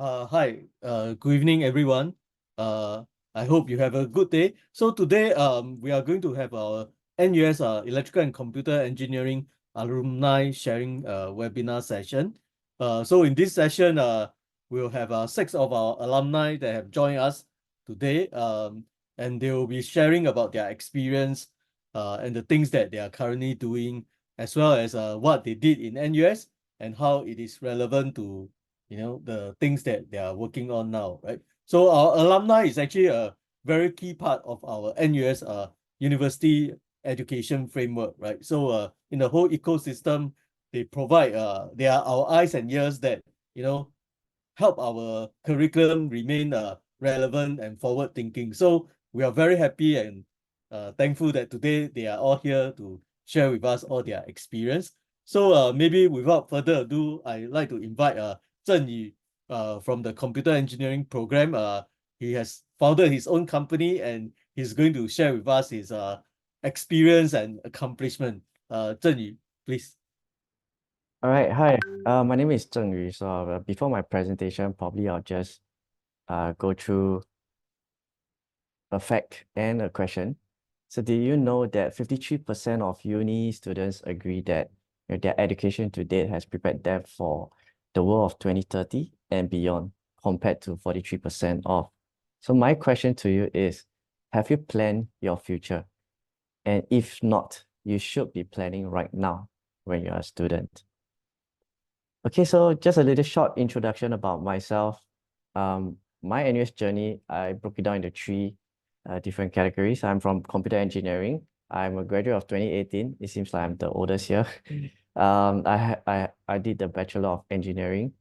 Hi, good evening, everyone. Uh, I hope you have a good day. So today, we are going to have our NUS Electrical and Computer Engineering Alumni Sharing webinar session. So in this session, we'll have six of our alumni that have joined us today, and they will be sharing about their experience and the things that they are currently doing, as well as what they did in NUS and how it is relevant to the things that they are working on now, right? So our alumni is actually a very key part of our NUS university education framework, right? So in the whole ecosystem, they are our eyes and ears that help our curriculum remain relevant and forward thinking. So we are very happy and thankful that today they are all here to share with us all their experience. So maybe without further ado, I'd like to invite Zhen Yu from the computer engineering program. He has founded his own company and he's going to share with us his experience and accomplishment. Zhen Yu, please. All right, hi. My name is Zheng Yu. So before my presentation, probably I'll just go through a fact and a question. So do you know that 53% of uni students agree that their education to date has prepared them for the world of 2030 and beyond, compared to 43% of. So my question to you is, have you planned your future? And if not, you should be planning right now when you're a student. Okay, so just a little short introduction about myself. My NUS journey, I broke it down into three different categories. I'm from computer engineering. I'm a graduate of 2018. It seems like I'm the oldest here. I did the Bachelor of Engineering.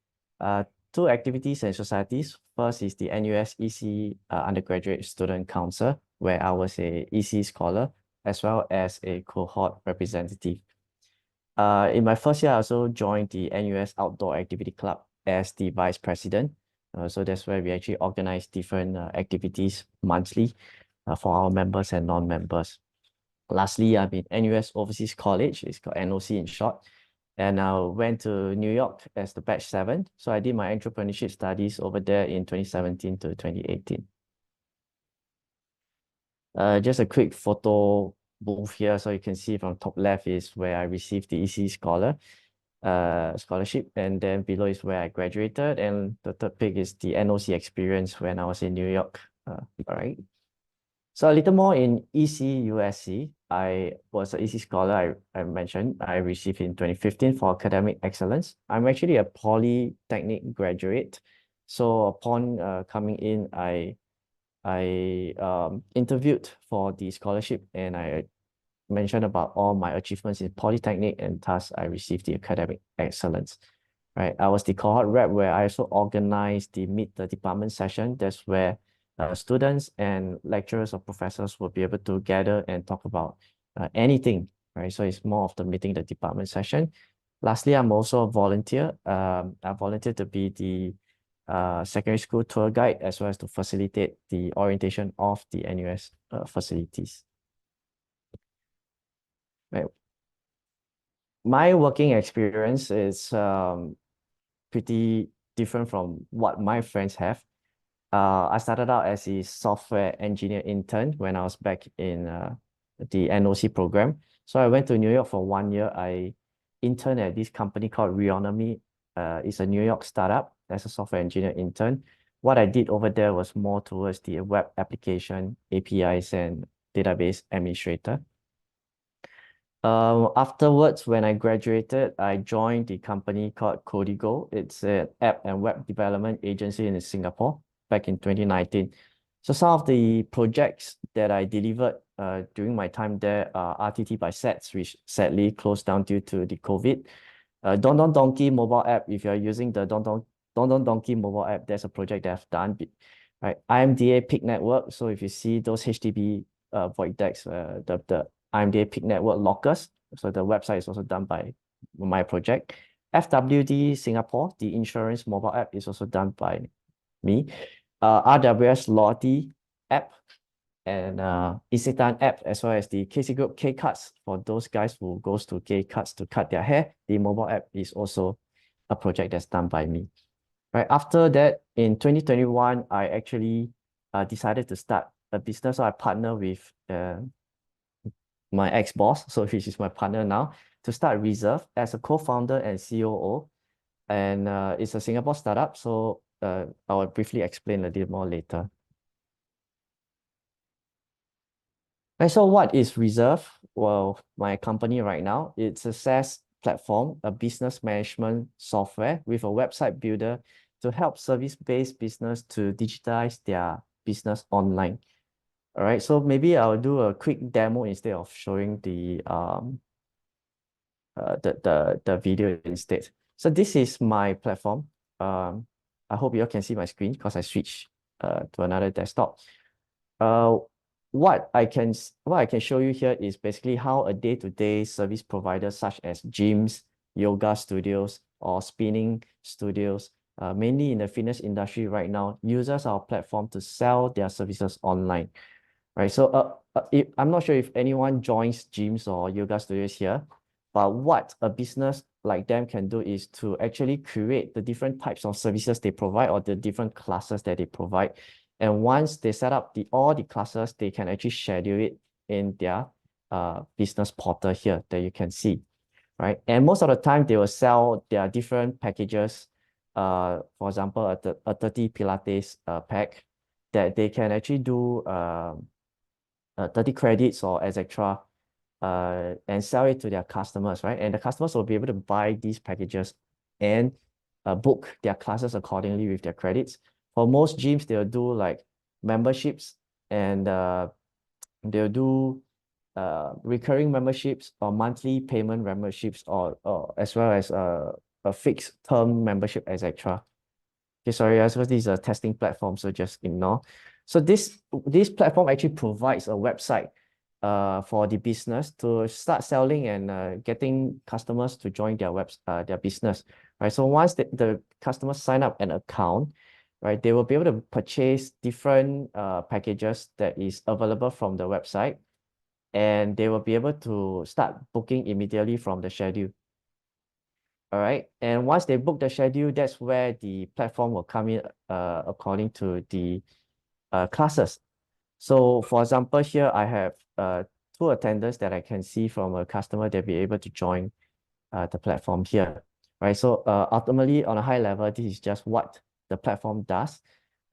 Two activities and societies. First is the NUS ECE Undergraduate Student Council, where I was a EC scholar, as well as a cohort representative. In my first year, I also joined the NUS Outdoor Activity Club as the vice president. So that's where we actually organize different activities monthly for our members and non-members. Lastly, I'm in NUS Overseas College, it's called NOC in short. And I went to New York as the batch 7. So I did my entrepreneurship studies over there in 2017 to 2018. Just a quick photo booth here. So you can see from top left is where I received the EC scholarship, and then below is where I graduated, and the third pic is the NOC experience when I was in New York. All right. So a little more in EC USC. I was an EC scholar, I mentioned. I received in 2015 for academic excellence. I'm actually a polytechnic graduate. So upon coming in, I interviewed for the scholarship, and I mentioned about all my achievements in polytechnic, and thus I received the academic excellence. Right, I was the cohort rep where I also organized the meet the department session. That's where students and lecturers or professors will be able to gather and talk about anything. Right, so it's more of the meeting the department session. Lastly, I'm also a volunteer. I volunteer to be the secondary school tour guide, as well as to facilitate the orientation of the NUS facilities. Right. My working experience is pretty different from what my friends have. I started out as a software engineer intern when I was back in the NOC program. So I went to New York for 1 year. I interned at this company called Reonomy. It's a New York startup as a software engineer intern. What I did over there was more towards the web application, APIs, and database administrator. Afterwards, when I graduated, I joined the company called Codigo. It's an app and web development agency in Singapore back in 2019. So some of the projects that I delivered during my time there are RTT by SETS, which sadly closed down due to the COVID. Don Don Donki mobile app, if you're using the Don Don Donki mobile app, there's a project that I've done. Right, IMDA peak network. So if you see those HTTP void decks, the IMDA peak network lockers. So the website is also done by my project. FWD Singapore, the insurance mobile app, is also done by me. RWS loyalty app and Isetan app, as well as the KC Group K Cuts for those guys who goes to K Cuts to cut their hair. The mobile app is also a project that's done by me. Right after that, in 2021, I actually decided to start a business. So I partner with my ex-boss, so which is my partner now, to start Reserve as a co-founder and COO. And it's a Singapore startup, so I will briefly explain a little more later. And so what is Reserve? Well, my company right now, it's a SaaS platform, a business management software with a website builder to help service-based business to digitize their business online. All right, so maybe I'll do a quick demo instead of showing the video instead. So this is my platform. I hope you all can see my screen because I switched to another desktop. Uh, what I can show you here is basically how a day-to-day service provider such as gyms, yoga studios, or spinning studios, mainly in the fitness industry right now, uses our platform to sell their services online. Right. So I'm not sure if anyone joins gyms or yoga studios here, but what a business like them can do is to actually create the different types of services they provide or the different classes that they provide. And once they set up all the classes, they can actually schedule it in their business portal here that you can see, right? And most of the time they will sell their different packages. For example, a 30 Pilates pack that they can actually do 30 credits or etc. And sell it to their customers, right? And the customers will be able to buy these packages and book their classes accordingly with their credits. For most gyms, they'll do like memberships and they'll do recurring memberships or monthly payment memberships or as well as a fixed term membership, etc. Okay, sorry, I suppose this is a testing platform, so just ignore. So this platform actually provides a website for the business to start selling and getting customers to join their business, right? So once the customers sign up an account, right, they will be able to purchase different packages that is available from the website, and they will be able to start booking immediately from the schedule. All right. And once they book the schedule, that's where the platform will come in according to the classes. So for example, here I have two attendants that I can see from a customer that be able to join the platform here, right? So ultimately, on a high level, this is just what the platform does.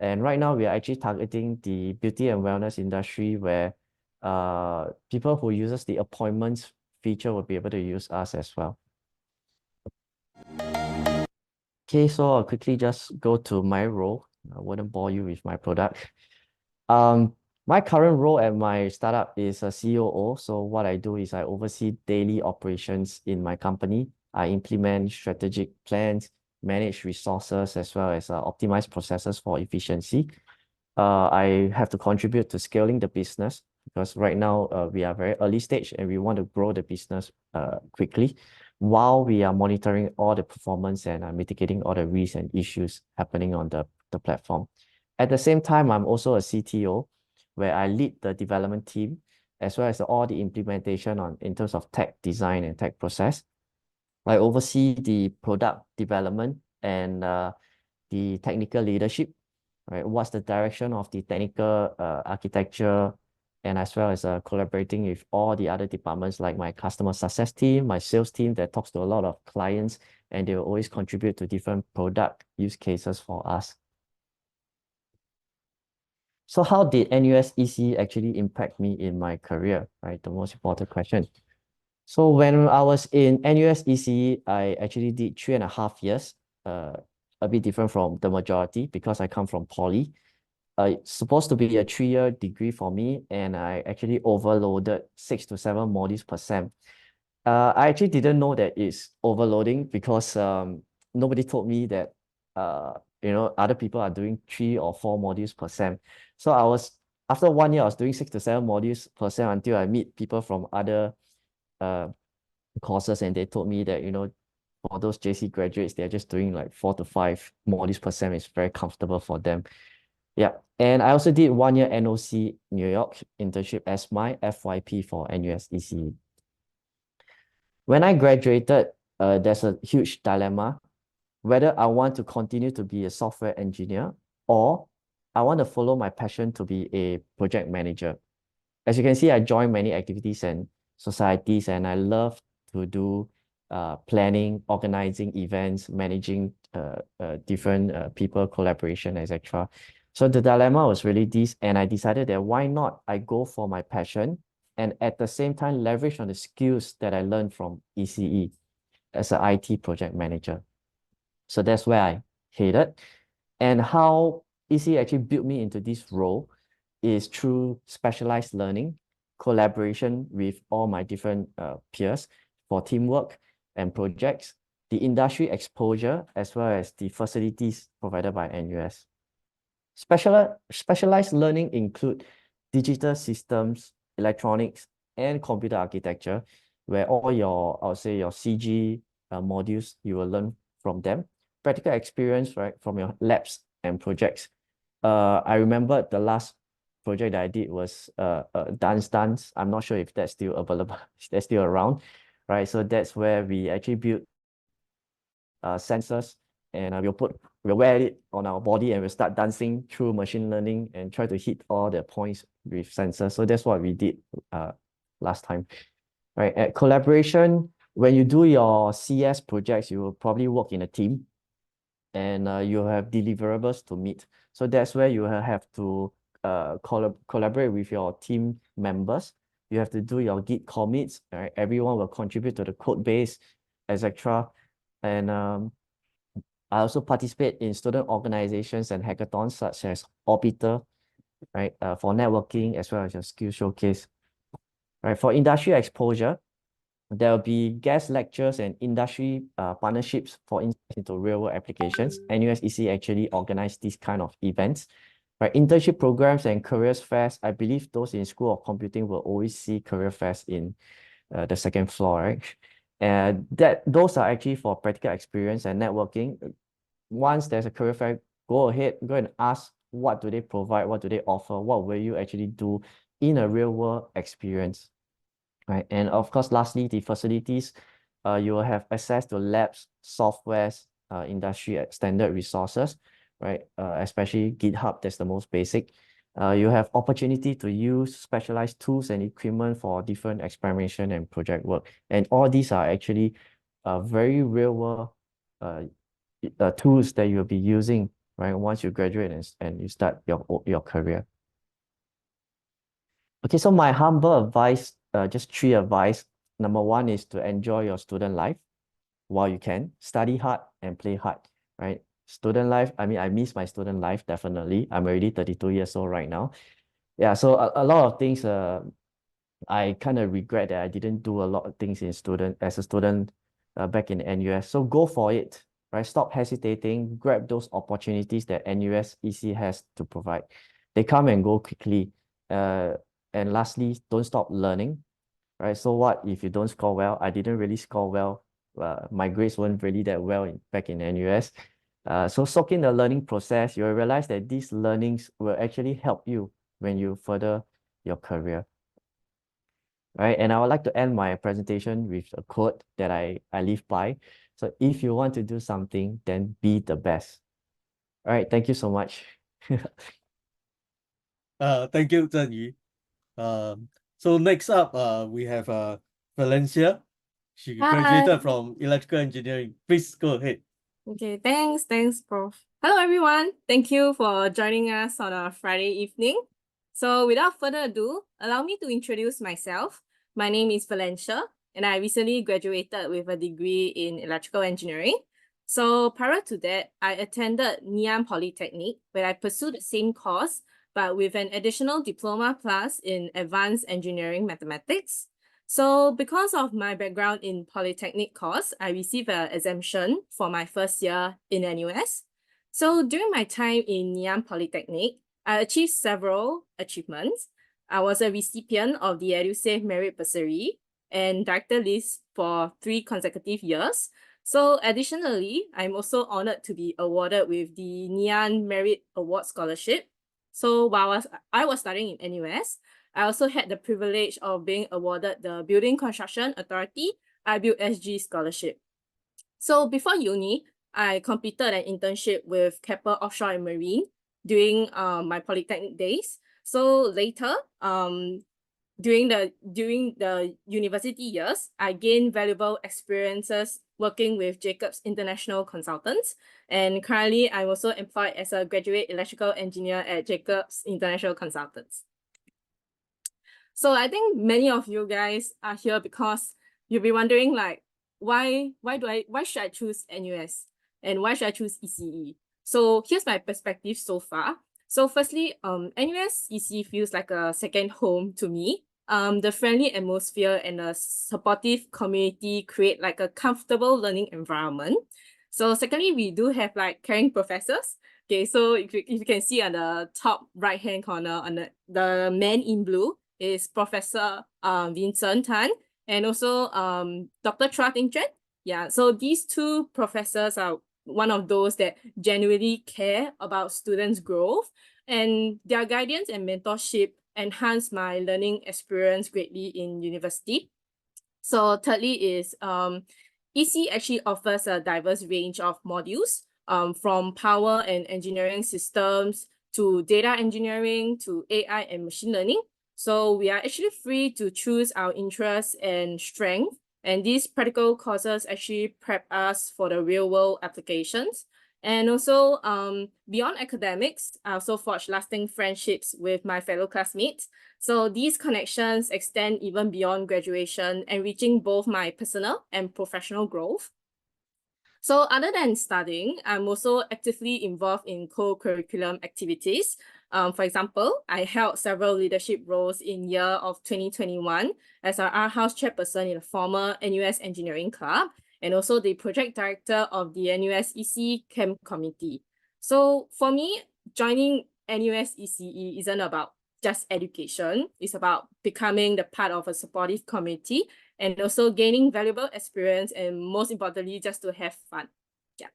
And right now, we are actually targeting the beauty and wellness industry where people who uses the appointments feature will be able to use us as well. Okay, so I'll quickly just go to my role. I wouldn't bore you with my product. Um, my current role at my startup is a COO. So what I do is I oversee daily operations in my company. I implement strategic plans, manage resources, as well as optimize processes for efficiency. I have to contribute to scaling the business because right now we are very early stage and we want to grow the business quickly while we are monitoring all the performance and mitigating all the risks and issues happening on the platform. At the same time, I'm also a CTO where I lead the development team as well as all the implementation in terms of tech design and tech process. I oversee the product development and the technical leadership, right? What's the direction of the technical architecture, and as well as collaborating with all the other departments like my customer success team, my sales team that talks to a lot of clients, and they will always contribute to different product use cases for us. So how did NUS ECE actually impact me in my career, right? The most important question. So when I was in NUS ECE, I actually did 3.5 years, a bit different from the majority because I come from poly. It's supposed to be a 3-year degree for me, and I actually overloaded 6 to 7 modules per sem. I actually didn't know that it's overloading because nobody told me that other people are doing 3 or 4 modules per sem. So after 1 year, I was doing 6 to 7 modules per sem until I meet people from other courses, and they told me that for those JC graduates, they're just doing like 4 to 5 modules per sem. It's very comfortable for them. Yeah, and I also did 1 year NOC New York internship as my FYP for NUS ECE. When I graduated, there's a huge dilemma whether I want to continue to be a software engineer or I want to follow my passion to be a project manager. As you can see, I join many activities and societies, and I love to do planning, organizing events, managing different people, collaboration, etc. So the dilemma was really this, and I decided that why not I go for my passion and at the same time leverage on the skills that I learned from ECE as an IT project manager. So that's where I headed. And how ECE actually built me into this role is through specialized learning, collaboration with all my different peers for teamwork and projects, the industry exposure, as well as the facilities provided by NUS. Specialized learning include digital systems, electronics, and computer architecture, where all your, I would say, your CG modules, you will learn from them. Practical experience, right, from your labs and projects. I remember the last project that I did was dance. I'm not sure if that's still available, if that's still around, right? So that's where we actually built sensors, and we'll wear it on our body and we'll start dancing through machine learning and try to hit all the points with sensors. So that's what we did last time, right? At collaboration, when you do your CS projects, you will probably work in a team and you have deliverables to meet. So that's where you have to collaborate with your team members. You have to do your Git commits, right? Everyone will contribute to the code base, etc. And I also participate in student organizations and hackathons such as Orbiter, right, for networking as well as your skill showcase. Right, for industry exposure, there will be guest lectures and industry partnerships for insights into real-world applications. NUS ECE actually organize these kind of events. Right, internship programs and careers fairs. I believe those in School of Computing will always see career fairs in the second floor, right? And those are actually for practical experience and networking. Once there's a career fair, go ahead, go and ask what do they provide, what do they offer, what will you actually do in a real world experience, right? And of course, lastly, the facilities, you will have access to labs, softwares, industry standard resources, right? Especially GitHub, that's the most basic. You have opportunity to use specialized tools and equipment for different experimentation and project work. And all these are actually very real world tools that you'll be using, right, once you graduate and you start your career. Okay, so my humble advice, just 3 advice. Number 1 is to enjoy your student life while you can. Study hard and play hard, right? Student life, I mean, I miss my student life, definitely. I'm already 32 years old right now. Yeah, so a lot of things, I kind of regret that I didn't do a lot of things as a student back in NUS. So go for it, right? Stop hesitating, grab those opportunities that NUS ECE has to provide. They come and go quickly. And lastly, don't stop learning, right? So what if you don't score well? I didn't really score well. My grades weren't really that well back in NUS. So soak in the learning process. You'll realize that these learnings will actually help you when you further your career. Right, and I would like to end my presentation with a quote that I live by. So if you want to do something, then be the best. All right, thank you so much. Thank you, Zhen Yu. So next up, we have Valencia. She Hi. graduated from electrical engineering. Please go ahead. Okay, thanks, Prof. Hello, everyone. Thank you for joining us on a Friday evening. So without further ado, allow me to introduce myself. My name is Valencia, and I recently graduated with a degree in electrical engineering. So prior to that, I attended Ngee Polytechnic, where I pursued the same course, but with an additional diploma plus in advanced engineering mathematics. So because of my background in Polytechnic course, I received an exemption for my first year in NUS. So during my time in Ngee Polytechnic, I achieved several achievements. I was a recipient of the EduSave Merit Bursary and Director List for 3 consecutive years. So additionally, I'm also honored to be awarded with the Ngee Merit Award Scholarship. So while I was studying in NUS, I also had the privilege of being awarded the Building Construction Authority iBuild SG Scholarship. So before uni, I completed an internship with Keppel Offshore and Marine during my polytechnic days. So later, during the university years, I gained valuable experiences working with Jacobs International Consultants. And currently, I'm also employed as a graduate electrical engineer at Jacobs International Consultants. So I think many of you guys are here because you'll be wondering like, why should I choose NUS and why should I choose ECE? So here's my perspective so far. So firstly, NUS ECE feels like a second home to me. The friendly atmosphere and a supportive community create like a comfortable learning environment. So secondly, we do have like caring professors. Okay, so if you can see on the top right-hand corner on the man in blue is Professor Vincent Tan and also Dr. Chua Ting Chuan. Yeah, so these two professors are one of those that genuinely care about students' growth, and their guidance and mentorship enhance my learning experience greatly in university. So thirdly is EC actually offers a diverse range of modules from power and engineering systems to data engineering to AI and machine learning. So we are actually free to choose our interests and strength. And these practical courses actually prep us for the real world applications. And also beyond academics, I also forged lasting friendships with my fellow classmates. So these connections extend even beyond graduation, enriching both my personal and professional growth. So other than studying, I'm also actively involved in co-curriculum activities. For example, I held several leadership roles in year of 2021 as our art house chairperson in the former NUS Engineering Club, and also the project director of the NUS ECE Camp Committee. So for me, joining NUS ECE isn't about just education. It's about becoming the part of a supportive community and also gaining valuable experience, and most importantly, just to have fun. Yeah.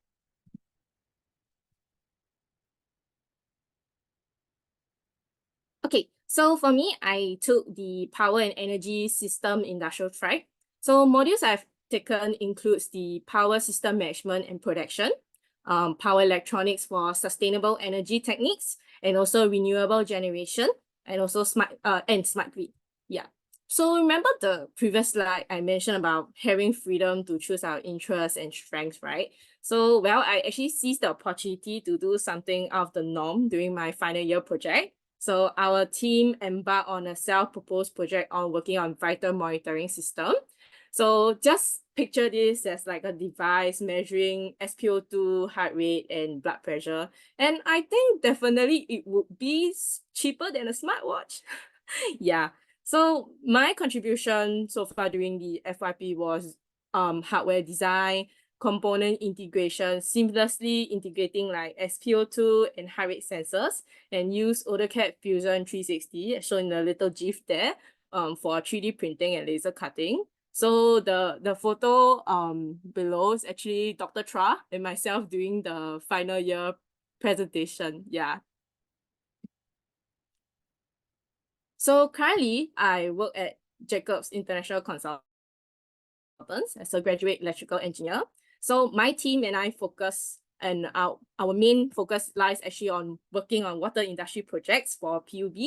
Okay, so for me, I took the power and energy system industrial track. So modules I've taken includes the power system management and production, power electronics for sustainable energy techniques, and also renewable generation, and also smart grid. Yeah. So remember the previous slide I mentioned about having freedom to choose our interests and strengths, right? So, well, I actually seized the opportunity to do something out of the norm during my final year project. So our team embarked on a self-proposed project on working on vital monitoring system. So just picture this as like a device measuring SpO2, heart rate, and blood pressure. And I think definitely it would be cheaper than a smartwatch. Yeah. So my contribution so far during the FYP was hardware design, component integration, seamlessly integrating like SpO2 and heart rate sensors, and use AutoCAD Fusion 360, as shown in the little GIF there, for 3D printing and laser cutting. So the photo below is actually Dr. Chua and myself doing the final year presentation. Yeah. So currently, I work at Jacobs International Consultants as a graduate electrical engineer. So my team and I focus, and our main focus lies actually on working on water industry projects for PUB,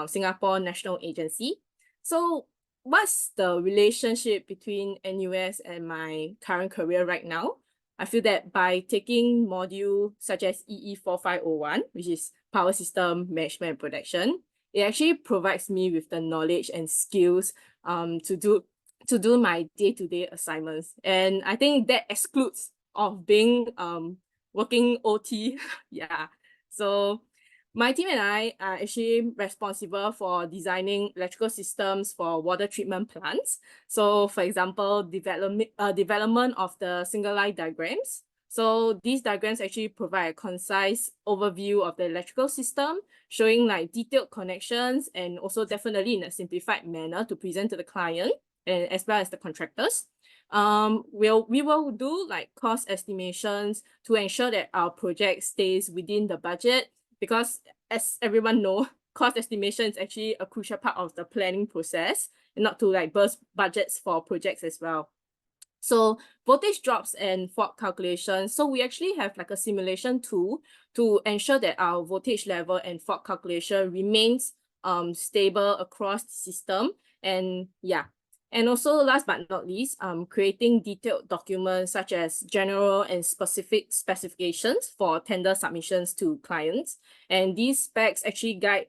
Singapore National Agency. So what's the relationship between NUS and my current career right now? I feel that by taking module such as EE4501, which is Power System Management and Production, it actually provides me with the knowledge and skills to do my day-to-day assignments. And I think that excludes of being working OT. Yeah. So my team and I are actually responsible for designing electrical systems for water treatment plants. So for example, development of the single line diagrams. So these diagrams actually provide a concise overview of the electrical system, showing like detailed connections and also definitely in a simplified manner to present to the client and as well as the contractors. We will do like cost estimations to ensure that our project stays within the budget, because as everyone knows, cost estimation is actually a crucial part of the planning process, and not to like burst budgets for projects as well. So voltage drops and fault calculation. So we actually have like a simulation tool to ensure that our voltage level and fault calculation remains stable across the system. And yeah. And also last but not least, creating detailed documents such as general and specific specifications for tender submissions to clients. And these specs actually guide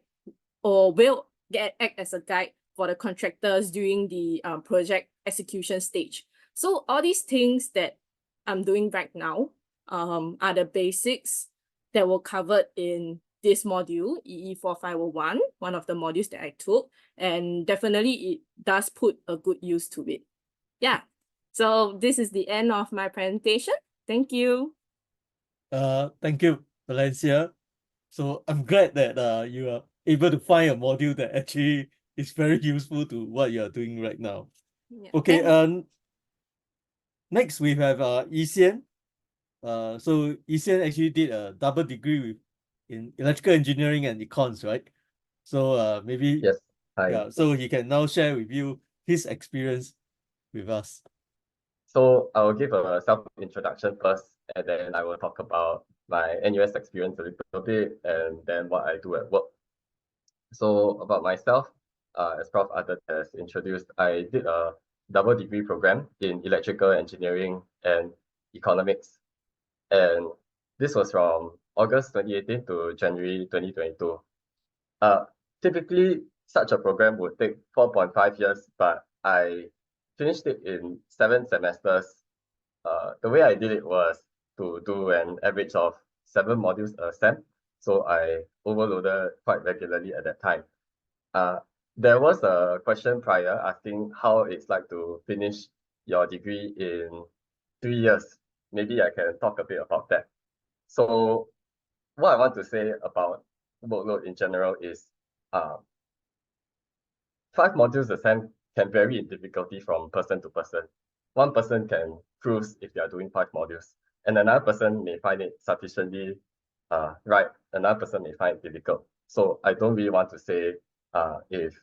or will act as a guide for the contractors during the project execution stage. So all these things that I'm doing right now are the basics that were covered in this module, EE4501, one of the modules that I took, and definitely it does put a good use to it. Yeah, so this is the end of my presentation. Thank you. Thank you, Valencia. So I'm glad that you are able to find a module that actually is very useful to what you are doing right now. Yeah. Okay, And next we have Isian. So Isian actually did a double degree in electrical engineering and econs, right? So maybe Yes. Hi. yeah, so he can now share with you his experience with us. So I will give a self-introduction first, and then I will talk about my NUS experience a little bit, and then what I do at work. So about myself, as Prof. Adat has introduced, I did a double degree program in electrical engineering and economics. And this was from August 2018 to January 2022. Typically, such a program would take 4.5 years, but I finished it in 7 semesters. The way I did it was to do an average of 7 modules a sem. So I overloaded quite regularly at that time. There was a question prior asking how it's like to finish your degree in 3 years. Maybe I can talk a bit about that. So what I want to say about workload in general is 5 modules a sem can vary in difficulty from person to person. One person can cruise if they are doing 5 modules, and another person may find it sufficiently right. Another person may find it difficult. So I don't really want to say if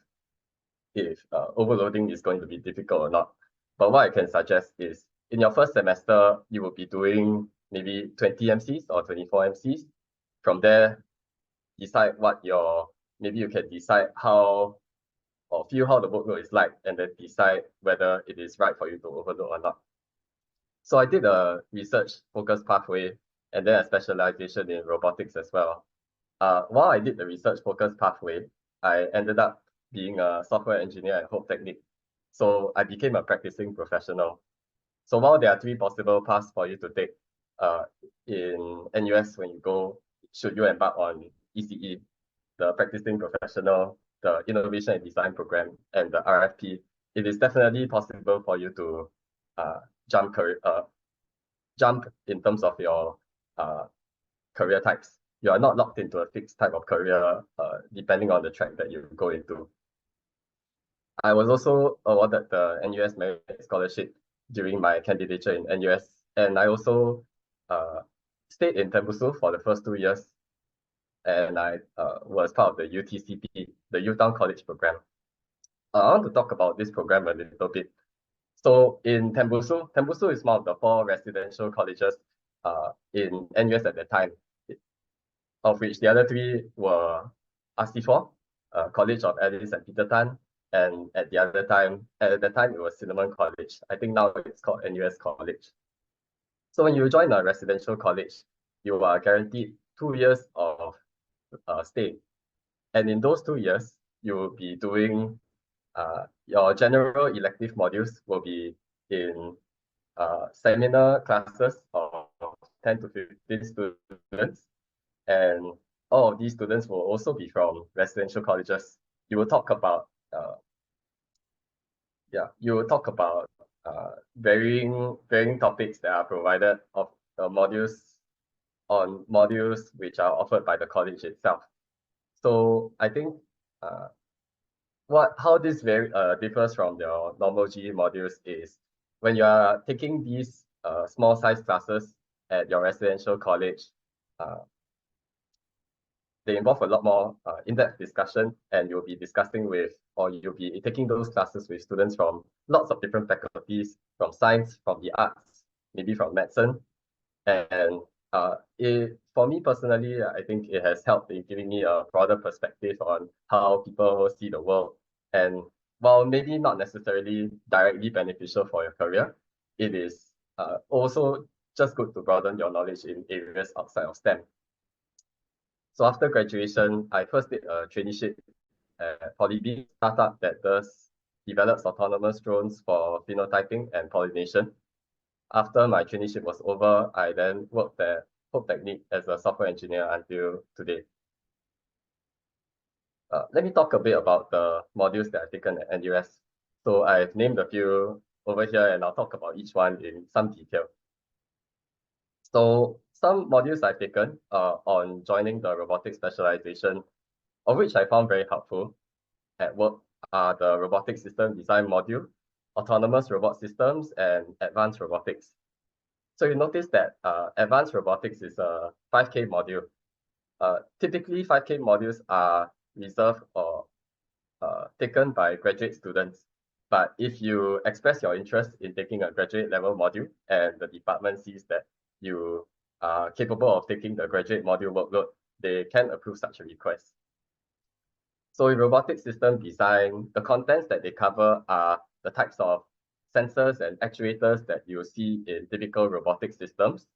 overloading is going to be difficult or not. But what I can suggest is in your first semester, you will be doing maybe 20 MCs or 24 MCs. From there, decide what maybe you can decide how or feel how the workload is like, and then decide whether it is right for you to overload or not. So I did a research focused pathway and then a specialization in robotics as well. While I did the research focused pathway, I ended up being a software engineer at Hope Technic. So I became a practicing professional. So while there are 3 possible paths for you to take in NUS when you go, should you embark on ECE, the practicing professional, the innovation and design program, and the RFP, it is definitely possible for you to jump in terms of your career types. You are not locked into a fixed type of career depending on the track that you go into. I was also awarded the NUS Merit Scholarship during my candidature in NUS, and I also stayed in Tembusu for the first 2 years, and I was part of the UTCP, the Youth Town College program. I want to talk about this program a little bit. So in Tembusu is one of the 4 residential colleges in NUS at that time, of which the other 3 were RC4, College of Alice and Peter Tan, and at the time it was Cinnamon College. I think now it's called NUS College. So when you join a residential college, you are guaranteed 2 years of stay. And in those 2 years, you will be doing your general elective modules will be in seminar classes of 10 to 15 students. And all of these students will also be from residential colleges. You will talk about varying topics that are provided of modules which are offered by the college itself. So I think how this differs from your normal GE modules is when you are taking these small size classes at your residential college, they involve a lot more in-depth discussion, and you'll be discussing with, or you'll be taking those classes with students from lots of different faculties, from science, from the arts, maybe from medicine. And for me personally, I think it has helped in giving me a broader perspective on how people see the world. And while maybe not necessarily directly beneficial for your career, it is also just good to broaden your knowledge in areas outside of STEM. So after graduation, I first did a traineeship at Polybeat, startup that develops autonomous drones for phenotyping and pollination. After my traineeship was over, I then worked at Hope Technique as a software engineer until today. Let me talk a bit about the modules that I've taken at NUS. So I've named a few over here, and I'll talk about each one in some detail. So some modules I've taken on joining the robotics specialization, of which I found very helpful at work, are the robotics system design module, autonomous robot systems, and advanced robotics. So you notice that advanced robotics is a 5K module. Typically, 5K modules are reserved or taken by graduate students. But if you express your interest in taking a graduate level module and the department sees that you are capable of taking the graduate module workload, they can approve such a request. So in robotic system design, the contents that they cover are the types of sensors and actuators that you see in typical robotic systems.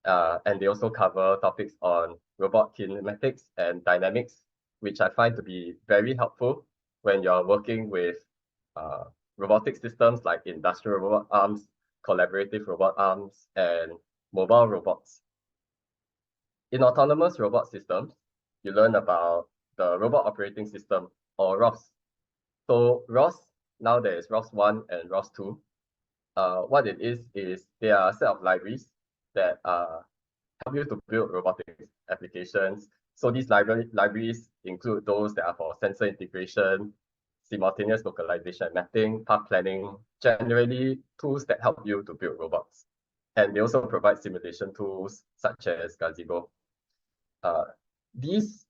And they also cover topics on robot kinematics and dynamics, which I find to be very helpful when you're working with robotic systems like industrial robot arms, collaborative robot arms, and mobile robots. In autonomous robot systems, you learn about the robot operating system, or ROS. So ROS, now there is ROS 1 and ROS 2. What it is they are a set of libraries that help you to build robotics applications. So these libraries include those that are for sensor integration, simultaneous localization and mapping, path planning, generally tools that help you to build robots. And they also provide simulation tools such as Gazebo. This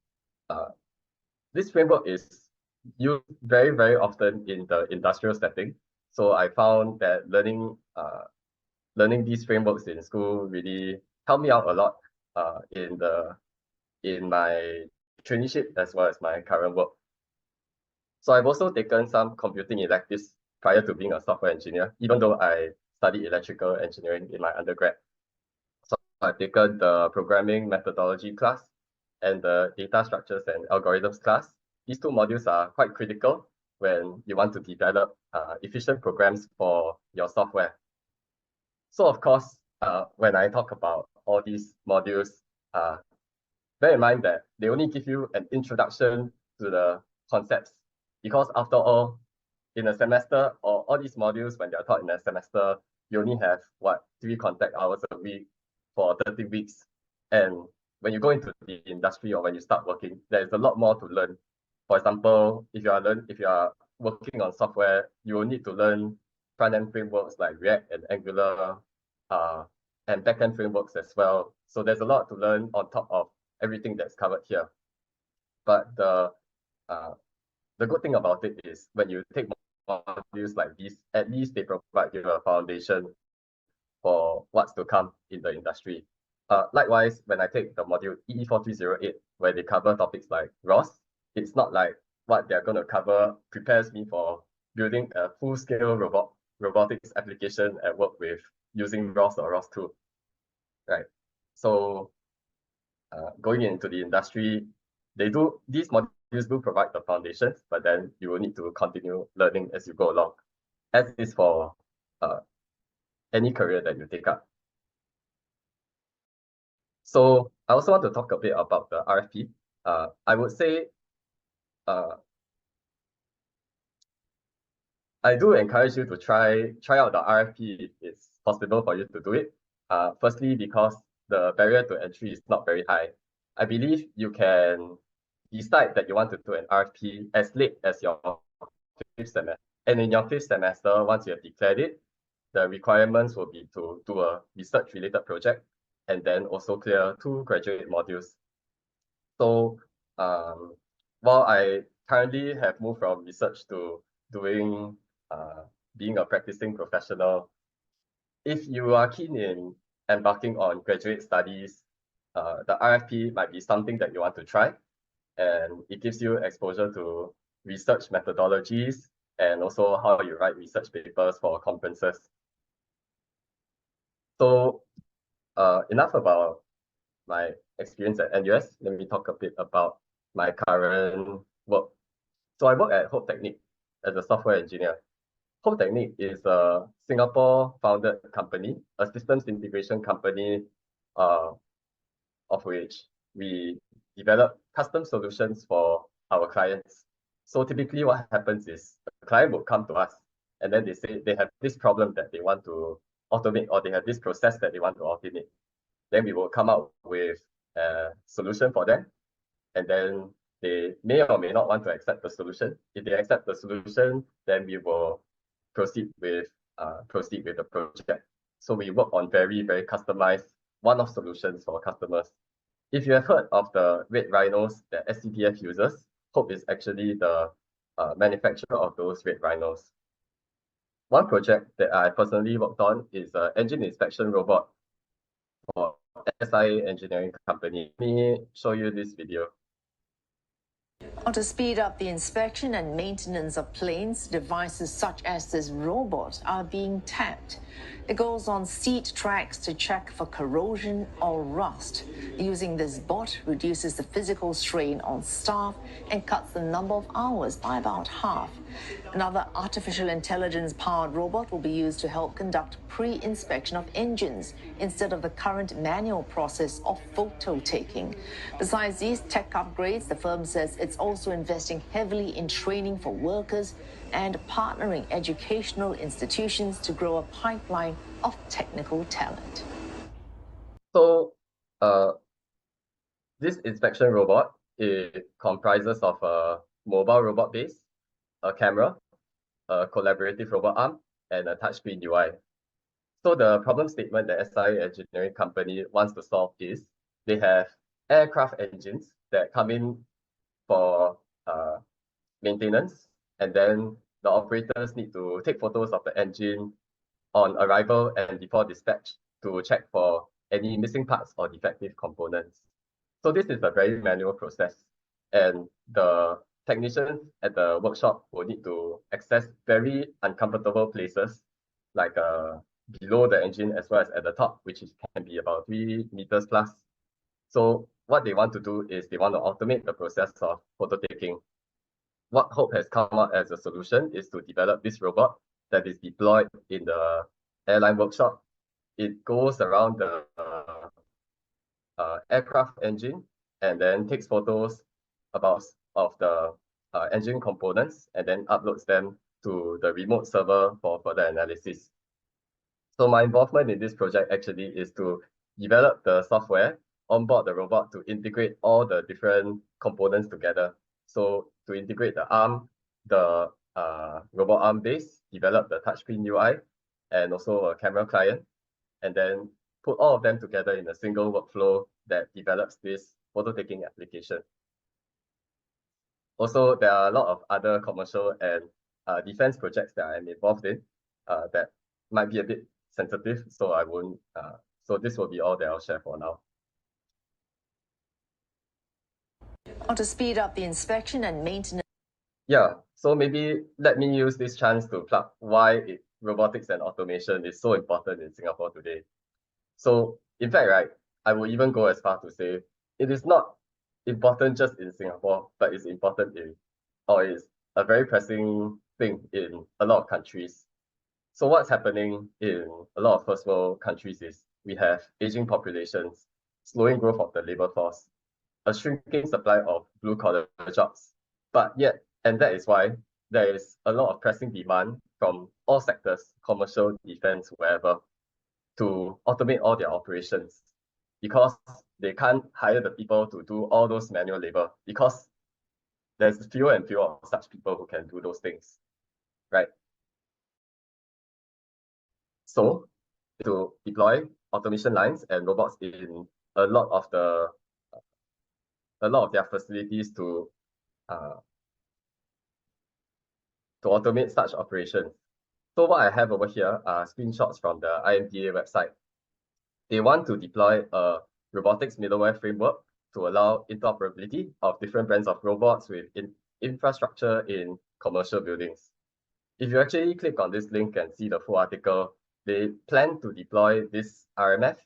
framework is used very, very often in the industrial setting. So I found that learning these frameworks in school really helped me out a lot in my traineeship as well as my current work. So I've also taken some computing electives prior to being a software engineer, even though I studied electrical engineering in my undergrad. So I've taken the programming methodology class and the data structures and algorithms class. These two modules are quite critical when you want to develop efficient programs for your software. So of course, when I talk about all these modules, bear in mind that they only give you an introduction to the concepts, because after all, in a semester, or all these modules, when they're taught in a semester, you only have, 3 contact hours a week for 30 weeks. And when you go into the industry or when you start working, there's a lot more to learn. For example, if you are working on software, you will need to learn front-end frameworks like React and Angular, and back-end frameworks as well. So there's a lot to learn on top of everything that's covered here. But the good thing about it is when you take modules like these, at least they provide you a foundation for what's to come in the industry. Likewise, when I take the module EE4308, where they cover topics like ROS, it's not like what they're going to cover prepares me for building a full-scale robotics application at work with using ROS or ROS2, right? So going into the industry, these modules do provide the foundations, but then you will need to continue learning as you go along, as is for any career that you take up. So I also want to talk a bit about the RFP. I would say I do encourage you to try out the RFP if it's possible for you to do it. Firstly, because the barrier to entry is not very high. I believe you can decide that you want to do an RFP as late as your 5th semester. And in your 5th semester, once you have declared it, the requirements will be to do a research-related project and then also clear 2 graduate modules. So while I currently have moved from research to doing being a practicing professional, if you are keen in embarking on graduate studies, the RFP might be something that you want to try, and it gives you exposure to research methodologies and also how you write research papers for conferences. So enough about my experience at NUS. Let me talk a bit about my current work. So I work at Hope Technique as a software engineer. Hope Technique is a Singapore-founded company, a systems integration company, of which we develop custom solutions for our clients. So typically what happens is a client will come to us and then they say they have this problem that they want to automate, or they have this process that they want to automate. Then we will come up with a solution for them, and then they may or may not want to accept the solution. If they accept the solution, then we will proceed with the project. So we work on very, very customized one-off solutions for customers. If you have heard of the red rhinos that SCDF uses, Hope is actually the manufacturer of those red rhinos. One project that I personally worked on is an engine inspection robot for SIA engineering company. Let me show you this video. To speed up the inspection and maintenance of planes, devices such as this robot are being tapped. It goes on seat tracks to check for corrosion or rust. Using this bot reduces the physical strain on staff and cuts the number of hours by about half. Another artificial intelligence-powered robot will be used to help conduct pre-inspection of engines instead of the current manual process of photo taking. Besides these tech upgrades, the firm says it's also investing heavily in training for workers and partnering educational institutions to grow a pipeline of technical talent. So this inspection robot, it comprises of a mobile robot base, a camera, a collaborative robot arm, and a touchscreen UI. So the problem statement that SIA engineering company wants to solve is they have aircraft engines that come in for maintenance, and then the operators need to take photos of the engine on arrival and before dispatch to check for any missing parts or defective components. So this is a very manual process, and the technicians at the workshop will need to access very uncomfortable places, like below the engine as well as at the top, which can be about 3 meters plus. So what they want to do is they want to automate the process of photo taking. What Hope has come up as a solution is to develop this robot that is deployed in the airline workshop. It goes around the aircraft engine and then takes photos of the engine components and then uploads them to the remote server for further analysis. So my involvement in this project actually is to develop the software on board the robot to integrate all the different components together. So to integrate the arm, the robot arm base, develop the touchscreen UI, and also a camera client, and then put all of them together in a single workflow that develops this photo taking application. Also, there are a lot of other commercial and defense projects that I'm involved in that might be a bit sensitive, so I won't. So this will be all that I'll share for now. To speed up the inspection and maintenance. Yeah, so maybe let me use this chance to plug why robotics and automation is so important in Singapore today. So in fact, right, I will even go as far to say it is not important just in Singapore, but it's important or is a very pressing thing in a lot of countries. So what's happening in a lot of first world countries is we have aging populations, slowing growth of the labor force, a shrinking supply of blue-collar jobs. But yet, and that is why there is a lot of pressing demand from all sectors, commercial, defense, wherever, to automate all their operations, because they can't hire the people to do all those manual labor, because there's fewer and fewer of such people who can do those things, right? So to deploy automation lines and robots in a lot of the a lot of their facilities to automate such operations. So what I have over here are screenshots from the IMDA website. They want to deploy a robotics middleware framework to allow interoperability of different brands of robots with infrastructure in commercial buildings. If you actually click on this link and see the full article, they plan to deploy this RMF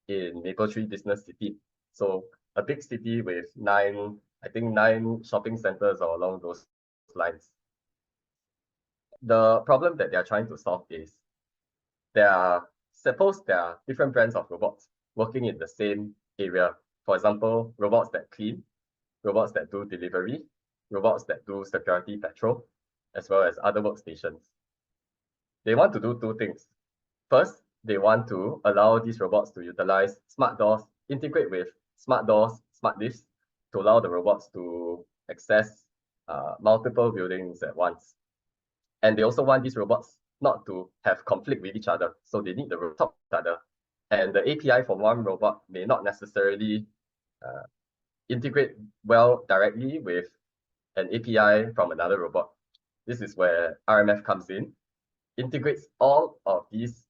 in Mapletree Business City. So a big city with nine shopping centers or along those lines. The problem that they are trying to solve is suppose there are different brands of robots working in the same area. For example, robots that clean, robots that do delivery, robots that do security patrol, as well as other workstations. They want to do two things. First, they want to allow these robots to utilize smart doors, integrate with smart doors, smart lifts, to allow the robots to access multiple buildings at once. And they also want these robots not to have conflict with each other. So they need the robot to talk to each other. And the API from one robot may not necessarily integrate well directly with an API from another robot. This is where RMF comes in, integrates all of these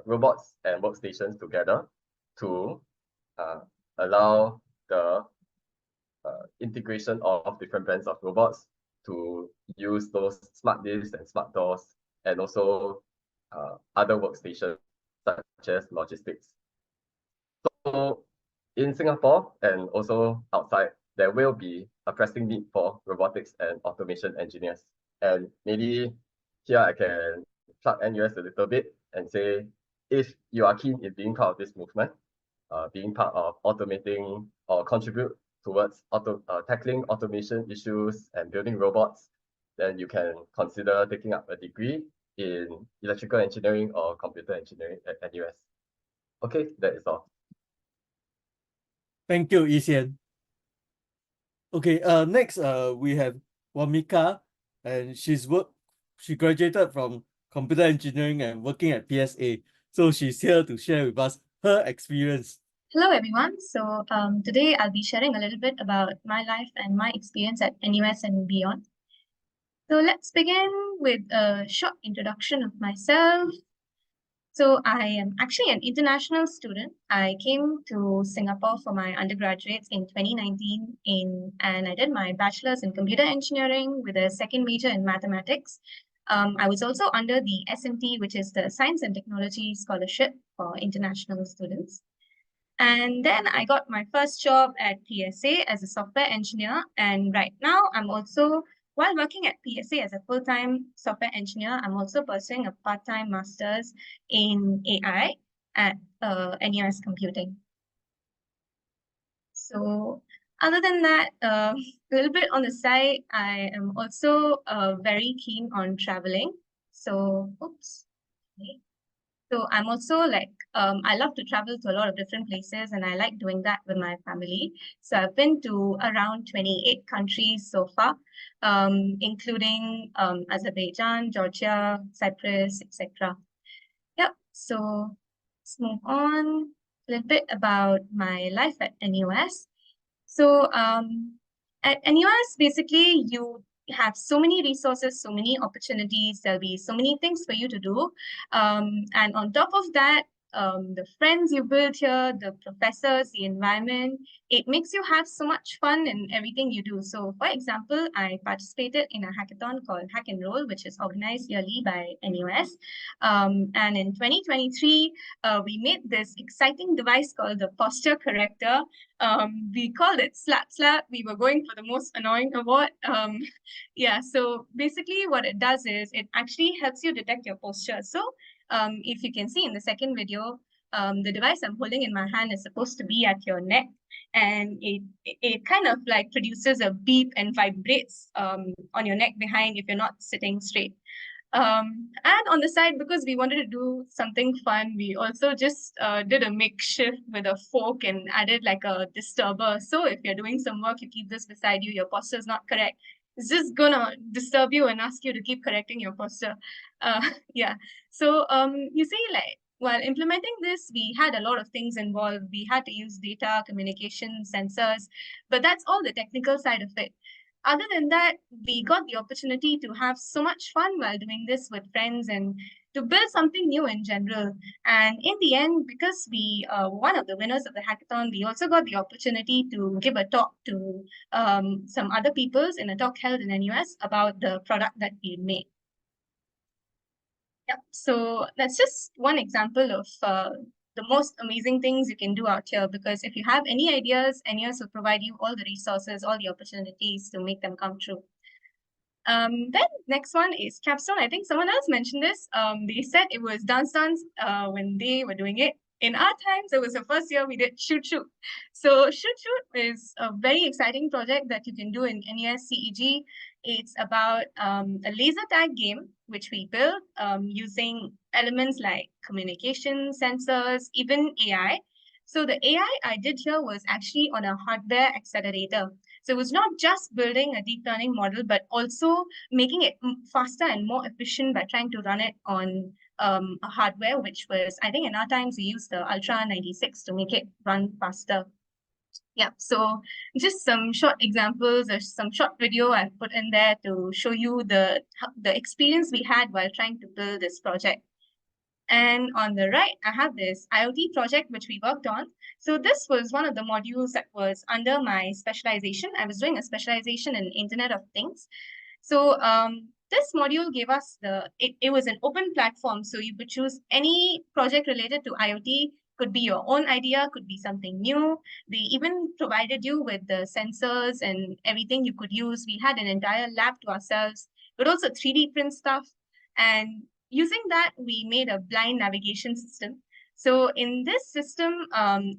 robots and workstations together to allow the integration of different brands of robots to use those smart lifts and smart doors, and also other workstations such as logistics. So in Singapore and also outside, there will be a pressing need for robotics and automation engineers. And maybe here I can plug NUS a little bit and say, if you are keen in being part of this movement, being part of automating or contribute towards tackling automation issues and building robots, then you can consider taking up a degree in electrical engineering or computer engineering at NUS. Okay, that is all. Thank you, Yi-Xian. Okay, next we have Wamika, and she graduated from computer engineering and working at PSA. So she's here to share with us her experience. Hello everyone. So today I'll be sharing a little bit about my life and my experience at NUS and beyond. So let's begin with a short introduction of myself. So I am actually an international student. I came to Singapore for my undergraduates in 2019 and I did my bachelor's in computer engineering with a second major in mathematics. I was also under the SNT, which is the Science and Technology Scholarship for international students. And then I got my first job at PSA as a software engineer. And right now I'm also, while working at PSA as a full-time software engineer, I'm also pursuing a part-time master's in AI at NUS Computing. So other than that, a little bit on the side, I am also very keen on traveling. So, oops. Okay. So I'm also like, I love to travel to a lot of different places and I like doing that with my family. So I've been to around 28 countries so far, including Azerbaijan, Georgia, Cyprus, etc. Yep, so let's move on a little bit about my life at NUS. So at NUS, basically you have so many resources, so many opportunities, there'll be so many things for you to do. And on top of that, the friends you build here, the professors, the environment, it makes you have so much fun in everything you do. So for example, I participated in a hackathon called Hack and Roll, which is organized yearly by NUS. And in 2023, we made this exciting device called the posture corrector. We called it Slap Slap. We were going for the most annoying award. Yeah, so basically what it does is it actually helps you detect your posture. So if you can see in the second video, the device I'm holding in my hand is supposed to be at your neck, and it kind of like produces a beep and vibrates on your neck behind if you're not sitting straight. And on the side, because we wanted to do something fun, we also just did a makeshift with a fork and added like a disturber. So if you're doing some work, you keep this beside you, your posture is not correct, it's just gonna disturb you and ask you to keep correcting your posture. Yeah. So you see, like while implementing this, we had a lot of things involved. We had to use data, communication, sensors, but that's all the technical side of it. Other than that, we got the opportunity to have so much fun while doing this with friends and to build something new in general. And in the end, because we were one of the winners of the hackathon, we also got the opportunity to give a talk to some other peoples in a talk held in NUS about the product that we made. Yeah, so that's just one example of the most amazing things you can do out here, because if you have any ideas, NUS will provide you all the resources, all the opportunities to make them come true. Then next one is capstone. I think someone else mentioned this. They said it was dance when they were doing it. In our times, it was the first year we did shoot shoot. So shoot shoot is a very exciting project that you can do in NUS CEG. It's about a laser tag game which we built using elements like communication, sensors, even AI. So the AI I did here was actually on a hardware accelerator. So it was not just building a deep learning model, but also making it faster and more efficient by trying to run it on a hardware, which was, I think in our times, we used the Ultra 96 to make it run faster. Yeah, so just some short examples or some short video I've put in there to show you the experience we had while trying to build this project. And on the right, I have this IoT project which we worked on. So this was one of the modules that was under my specialization. I was doing a specialization in Internet of Things. So this module gave us it was an open platform. So you could choose any project related to IoT, could be your own idea, could be something new. They even provided you with the sensors and everything you could use. We had an entire lab to ourselves, but also 3D print stuff. And using that, we made a blind navigation system. So in this system,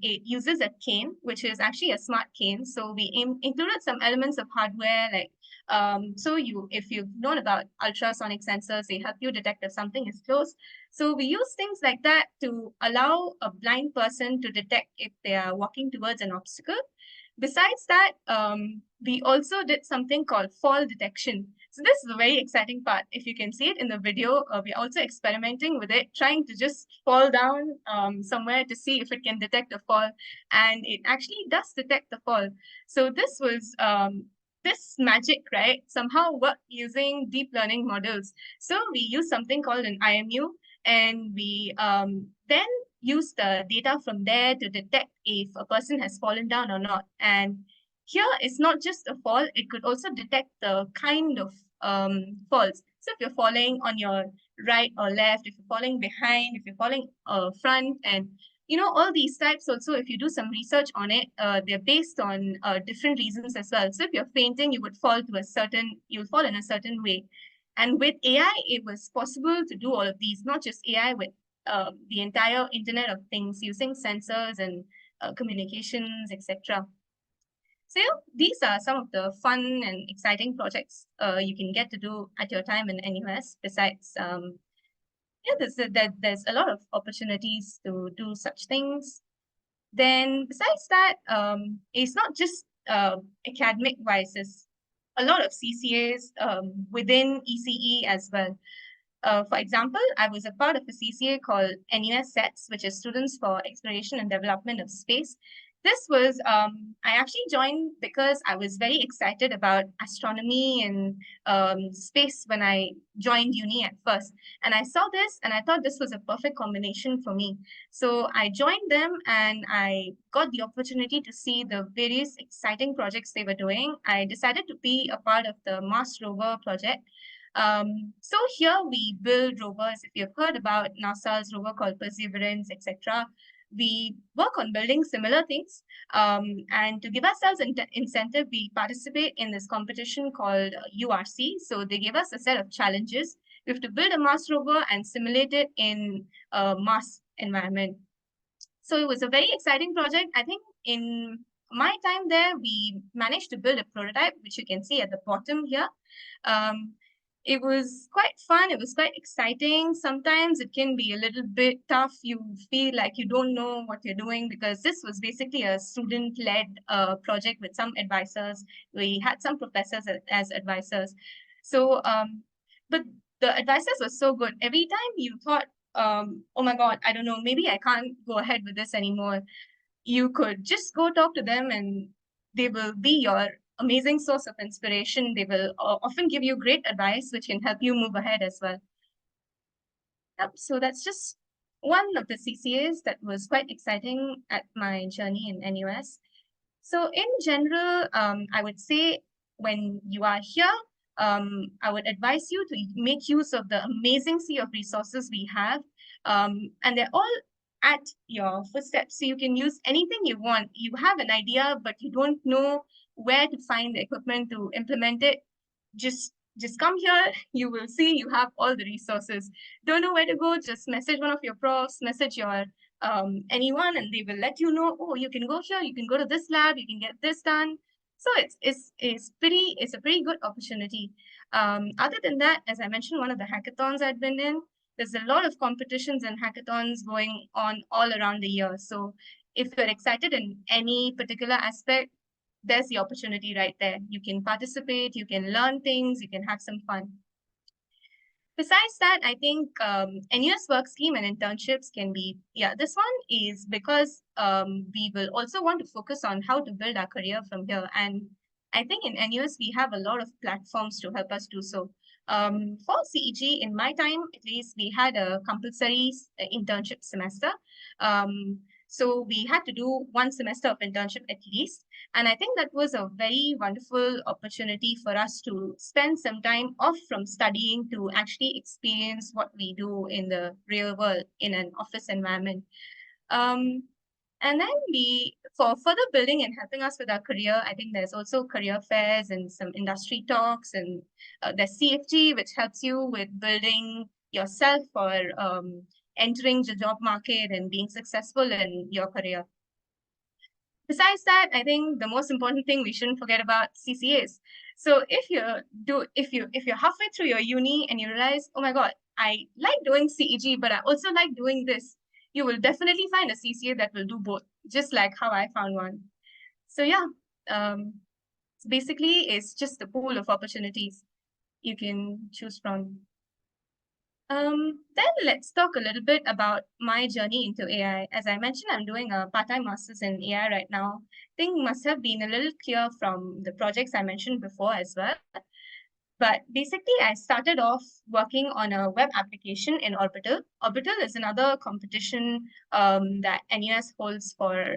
it uses a cane, which is actually a smart cane. So we included some elements of hardware, like if you've known about ultrasonic sensors, they help you detect if something is close. So we use things like that to allow a blind person to detect if they are walking towards an obstacle. Besides that, we also did something called fall detection. So this is a very exciting part. If you can see it in the video, we're also experimenting with it, trying to just fall down somewhere to see if it can detect a fall. And it actually does detect the fall. So this was this magic, right, somehow worked using deep learning models. So we use something called an IMU, and we then use the data from there to detect if a person has fallen down or not. And here it's not just a fall, it could also detect the kind of falls. So if you're falling on your right or left, if you're falling behind, if you're falling front, and all these types also, if you do some research on it, they're based on different reasons as well. So if you're fainting, you would fall you'll fall in a certain way. And with AI, it was possible to do all of these, not just AI, with the entire Internet of Things using sensors and communications, etc. So these are some of the fun and exciting projects you can get to do at your time in NUS. Besides, there's a lot of opportunities to do such things. Then besides that, it's not just academic wise, there's a lot of CCAs within ECE as well. For example, I was a part of a CCA called NUS SETS, which is Students for Exploration and Development of Space. This was, I actually joined because I was very excited about astronomy and space when I joined uni at first. And I saw this and I thought this was a perfect combination for me. So I joined them and I got the opportunity to see the various exciting projects they were doing. I decided to be a part of the Mars rover project. So here we build rovers. If you've heard about NASA's rover called Perseverance, etc., we work on building similar things. And to give ourselves an incentive, we participate in this competition called URC. So they give us a set of challenges. We have to build a Mars rover and simulate it in a Mars environment. So it was a very exciting project. I think in my time there, we managed to build a prototype, which you can see at the bottom here. It was quite fun. It was quite exciting. Sometimes it can be a little bit tough. You feel like you don't know what you're doing, because this was basically a student-led project with some advisors. We had some professors as advisors. So, but the advisors were so good. Every time you thought, oh my God, I don't know, maybe I can't go ahead with this anymore, you could just go talk to them and they will be your amazing source of inspiration. They will often give you great advice, which can help you move ahead as well. Yep, so that's just one of the CCAs that was quite exciting at my journey in NUS. So in general, I would say when you are here, I would advise you to make use of the amazing sea of resources we have. And they're all at your footsteps. So you can use anything you want. You have an idea, but you don't know where to find the equipment to implement it. Just come here, you will see you have all the resources. Don't know where to go, just message one of your profs, message your anyone, and they will let you know, oh, you can go here, you can go to this lab, you can get this done. So it's a pretty good opportunity. Other than that, as I mentioned, one of the hackathons I've been in, there's a lot of competitions and hackathons going on all around the year. So if you're excited in any particular aspect, there's the opportunity right there. You can participate, you can learn things, you can have some fun. Besides that, I think NUS work scheme and internships can be, this one is because we will also want to focus on how to build our career from here. And I think in NUS, we have a lot of platforms to help us do so. For CEG, in my time, at least, we had a compulsory internship semester. So we had to do one semester of internship at least. And I think that was a very wonderful opportunity for us to spend some time off from studying to actually experience what we do in the real world in an office environment. And then for further building and helping us with our career, I think there's also career fairs and some industry talks, and there's CFG, which helps you with building yourself for entering the job market and being successful in your career. Besides that, I think the most important thing we shouldn't forget about CCAs. So if you're halfway through your uni and you realize, oh my God, I like doing CEG, but I also like doing this, you will definitely find a CCA that will do both, just like how I found one. So yeah, basically it's just a pool of opportunities you can choose from. Then let's talk a little bit about my journey into AI. As I mentioned, I'm doing a part-time master's in AI right now. I think must have been a little clear from the projects I mentioned before as well. But basically, I started off working on a web application in Orbital. Orbital is another competition that NUS holds for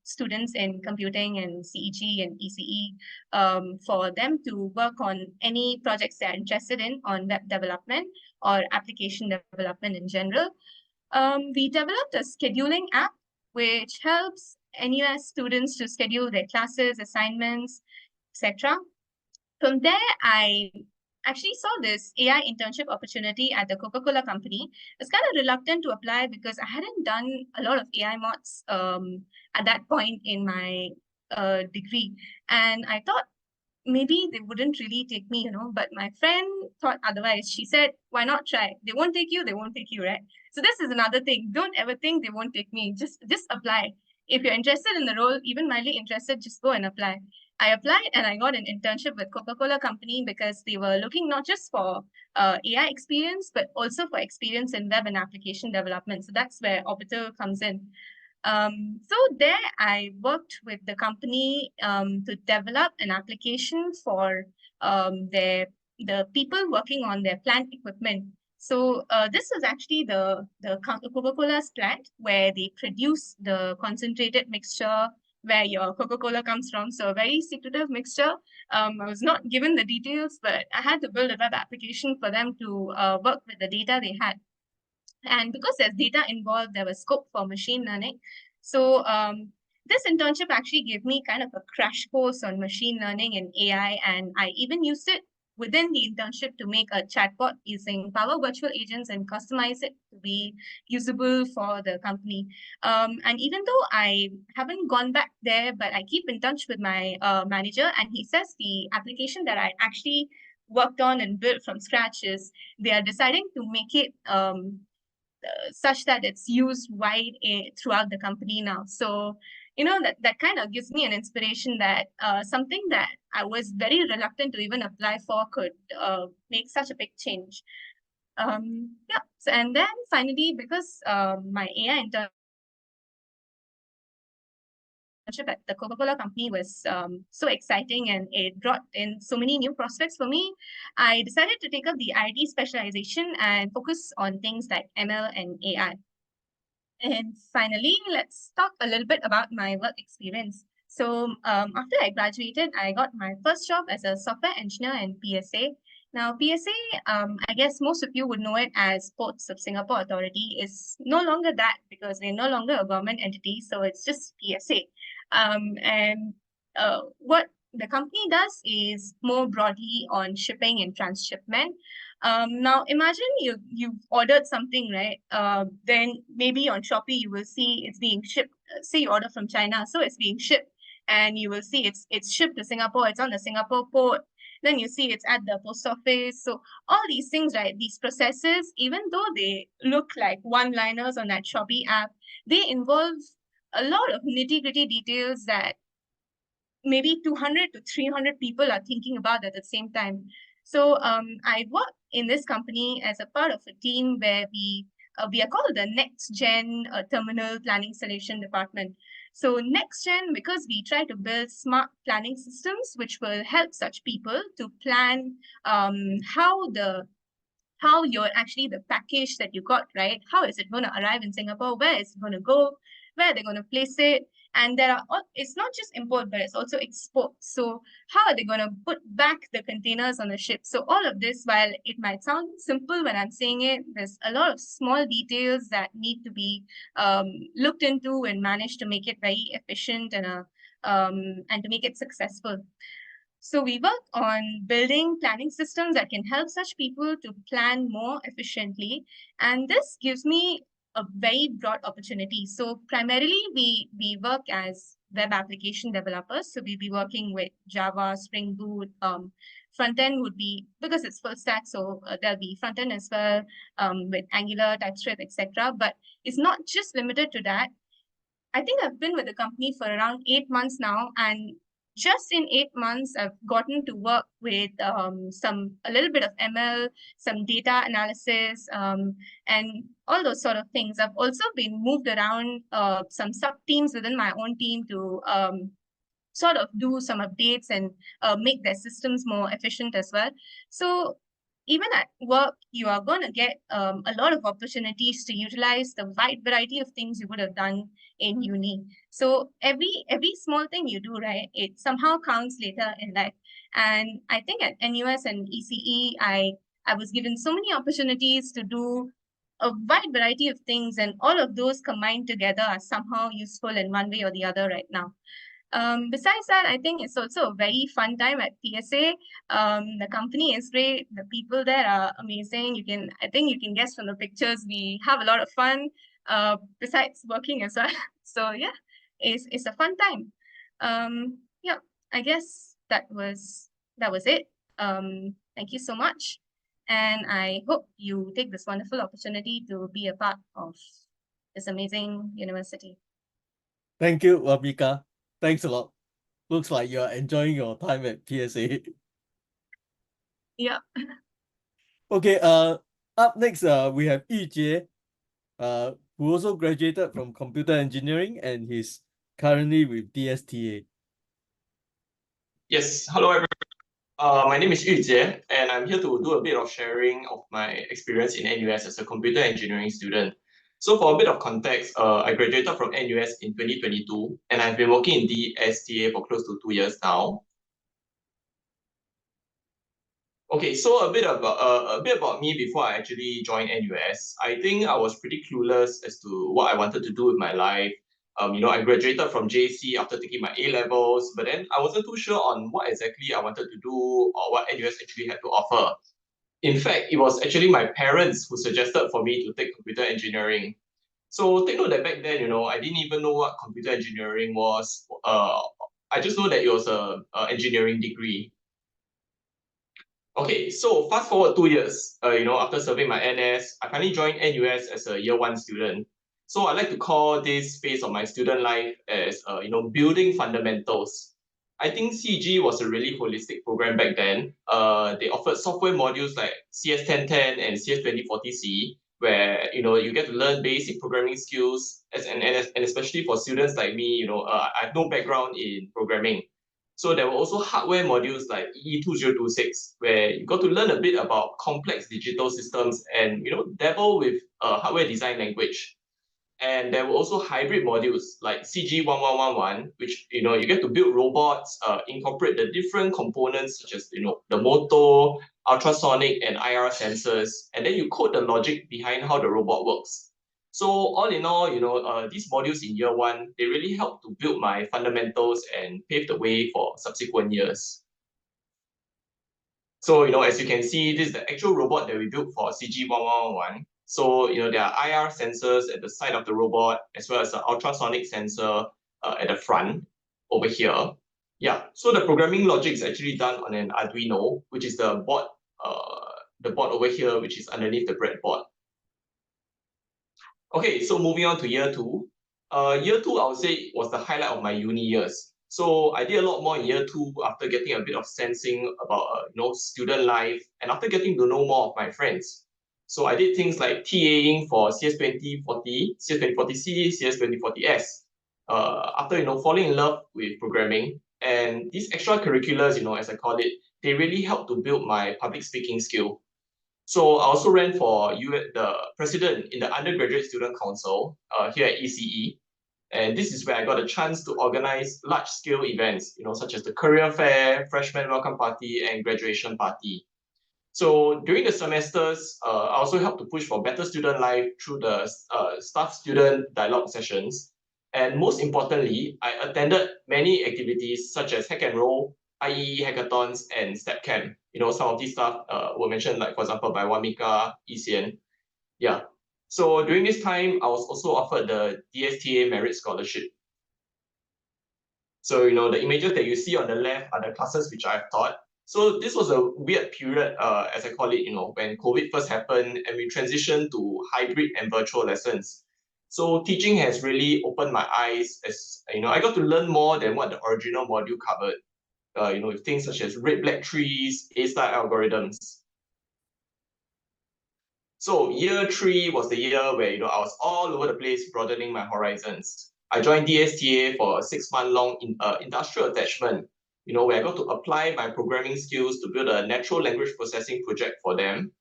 students in computing and CEG and ECE for them to work on any projects they're interested in on web development or application development in general. We developed a scheduling app which helps NUS students to schedule their classes, assignments, etc. From there, I actually saw this AI internship opportunity at the Coca-Cola company. I was kind of reluctant to apply because I hadn't done a lot of AI mods at that point in my degree. And I thought maybe they wouldn't really take me, but my friend thought otherwise. She said, why not try? They won't take you, right? So this is another thing. Don't ever think they won't take me. Just apply. If you're interested in the role, even mildly interested, just go and apply. I applied and I got an internship with Coca-Cola company because they were looking not just for AI experience, but also for experience in web and application development. So that's where Orbital comes in. So there I worked with the company to develop an application for the people working on their plant equipment. So this was actually the Coca-Cola's plant where they produce the concentrated mixture where your Coca-Cola comes from. So a very secretive mixture. I was not given the details, but I had to build a web application for them to work with the data they had. And because there's data involved, there was scope for machine learning. So this internship actually gave me kind of a crash course on machine learning and AI. And I even used it within the internship to make a chatbot using Power Virtual Agents and customize it to be usable for the company. And even though I haven't gone back there, but I keep in touch with my manager, and he says the application that I actually worked on and built from scratch is they are deciding to make it such that it's used wide throughout the company now. So, that kind of gives me an inspiration that something that I was very reluctant to even apply for could make such a big change. Yeah. So, and then finally, because my AI internship at the Coca-Cola company was so exciting and it brought in so many new prospects for me, I decided to take up the IT specialization and focus on things like ML and AI. And finally, let's talk a little bit about my work experience. So after I graduated, I got my first job as a software engineer in PSA. Now, PSA, I guess most of you would know it as Ports of Singapore Authority, is no longer that because they're no longer a government entity, so it's just PSA. And what the company does is more broadly on shipping and transshipment. Now imagine you've ordered something, right? Then maybe on Shopee you will see it's being shipped. Say you order from China, so it's being shipped, and you will see it's shipped to Singapore. It's on the Singapore port. Then you see it's at the post office. So all these things, right? These processes, even though they look like one-liners on that Shopee app, they involve a lot of nitty-gritty details that maybe 200 to 300 people are thinking about at the same time. So I work in this company as a part of a team where we are called the Next Gen Terminal Planning Solution Department. So Next Gen, because we try to build smart planning systems which will help such people to plan how you're actually the package that you got, right? How is it going to arrive in Singapore? Where is it going to go? Where are they going to place it? And it's not just import, but it's also export. So how are they going to put back the containers on the ship? So all of this, while it might sound simple when I'm saying it, there's a lot of small details that need to be looked into and managed to make it very efficient and to make it successful. So we work on building planning systems that can help such people to plan more efficiently. And this gives me a very broad opportunity. So primarily we work as web application developers. So we'll be working with Java, Spring Boot. Front end would be, because it's full stack, so there'll be front end as well, with Angular, TypeScript, etc. But it's not just limited to that. I think I've been with the company for around 8 months now, and just in 8 months, I've gotten to work with a little bit of ML, some data analysis, and all those sort of things. I've also been moved around some sub teams within my own team to sort of do some updates and make their systems more efficient as well. So even at work, you are going to get a lot of opportunities to utilize the wide variety of things you would have done in uni. So every small thing you do, right, it somehow counts later in life. And I think at NUS and ECE, I was given so many opportunities to do a wide variety of things, and all of those combined together are somehow useful in one way or the other right now. Besides that, I think it's also a very fun time at PSA. The company is great. The people there are amazing. I think you can guess from the pictures, we have a lot of fun, besides working as well. So yeah, it's a fun time. Yeah, I guess that was it. Thank you so much. And I hope you take this wonderful opportunity to be a part of this amazing university. Thank you, Mika. Thanks a lot. Looks like you're enjoying your time at PSA. Yeah. Okay, up next, we have Yujie, who also graduated from computer engineering and he's currently with DSTA. Yes, hello everyone. My name is Yu Jie, and I'm here to do a bit of sharing of my experience in NUS as a computer engineering student. So for a bit of context, I graduated from NUS in 2022, and I've been working in DSTA for close to 2 years now. Okay, so a bit about me before I actually joined NUS. I think I was pretty clueless as to what I wanted to do with my life. I graduated from JC after taking my A-levels, but then I wasn't too sure on what exactly I wanted to do or what NUS actually had to offer. In fact, it was actually my parents who suggested for me to take computer engineering. So take note that back then, I didn't even know what computer engineering was. I just know that it was a engineering degree. Okay, so fast forward 2 years, after serving my NS, I finally joined NUS as a year 1 student. So I like to call this phase of my student life as, building fundamentals. I think CG was a really holistic program back then. They offered software modules like CS1010 and CS2040C, where you get to learn basic programming skills, and especially for students like me, I have no background in programming. So there were also hardware modules like EE2026, where you got to learn a bit about complex digital systems and dabble with hardware design language. And there were also hybrid modules like CG1111, which you get to build robots, incorporate the different components such as the motor, ultrasonic, and IR sensors, and then you code the logic behind how the robot works. So all in all, these modules in year one, they really helped to build my fundamentals and pave the way for subsequent years. So as you can see, this is the actual robot that we built for CG1111. So there are IR sensors at the side of the robot, as well as an ultrasonic sensor at the front over here. Yeah, so the programming logic is actually done on an Arduino, which is the board over here, which is underneath the breadboard. Okay, so moving on to year two. Year two, I would say, was the highlight of my uni years. So I did a lot more in year two after getting a bit of sensing about student life and after getting to know more of my friends. So I did things like TAing for CS2040, CS2040C, CS2040S. After falling in love with programming, and these extracurriculars, as I call it, they really helped to build my public speaking skill. So I also ran for the president in the undergraduate student council here at ECE. And this is where I got a chance to organize large-scale events, such as the career fair, freshman welcome party, and graduation party. So during the semesters, I also helped to push for better student life through the staff-student dialogue sessions. And most importantly, I attended many activities such as Hack and Roll, IEE hackathons, and Step Camp. Some of these stuff were mentioned, like for example, by Wamika, Isian. Yeah. So during this time, I was also offered the DSTA Merit Scholarship. So, the images that you see on the left are the classes which I've taught. So this was a weird period, as I call it, when COVID first happened and we transitioned to hybrid and virtual lessons. So teaching has really opened my eyes as, I got to learn more than what the original module covered. With things such as red-black trees, A-star algorithms. So year three was the year where I was all over the place, broadening my horizons. I joined DSTA for a 6-month-long industrial attachment, where I got to apply my programming skills to build a natural language processing project for them.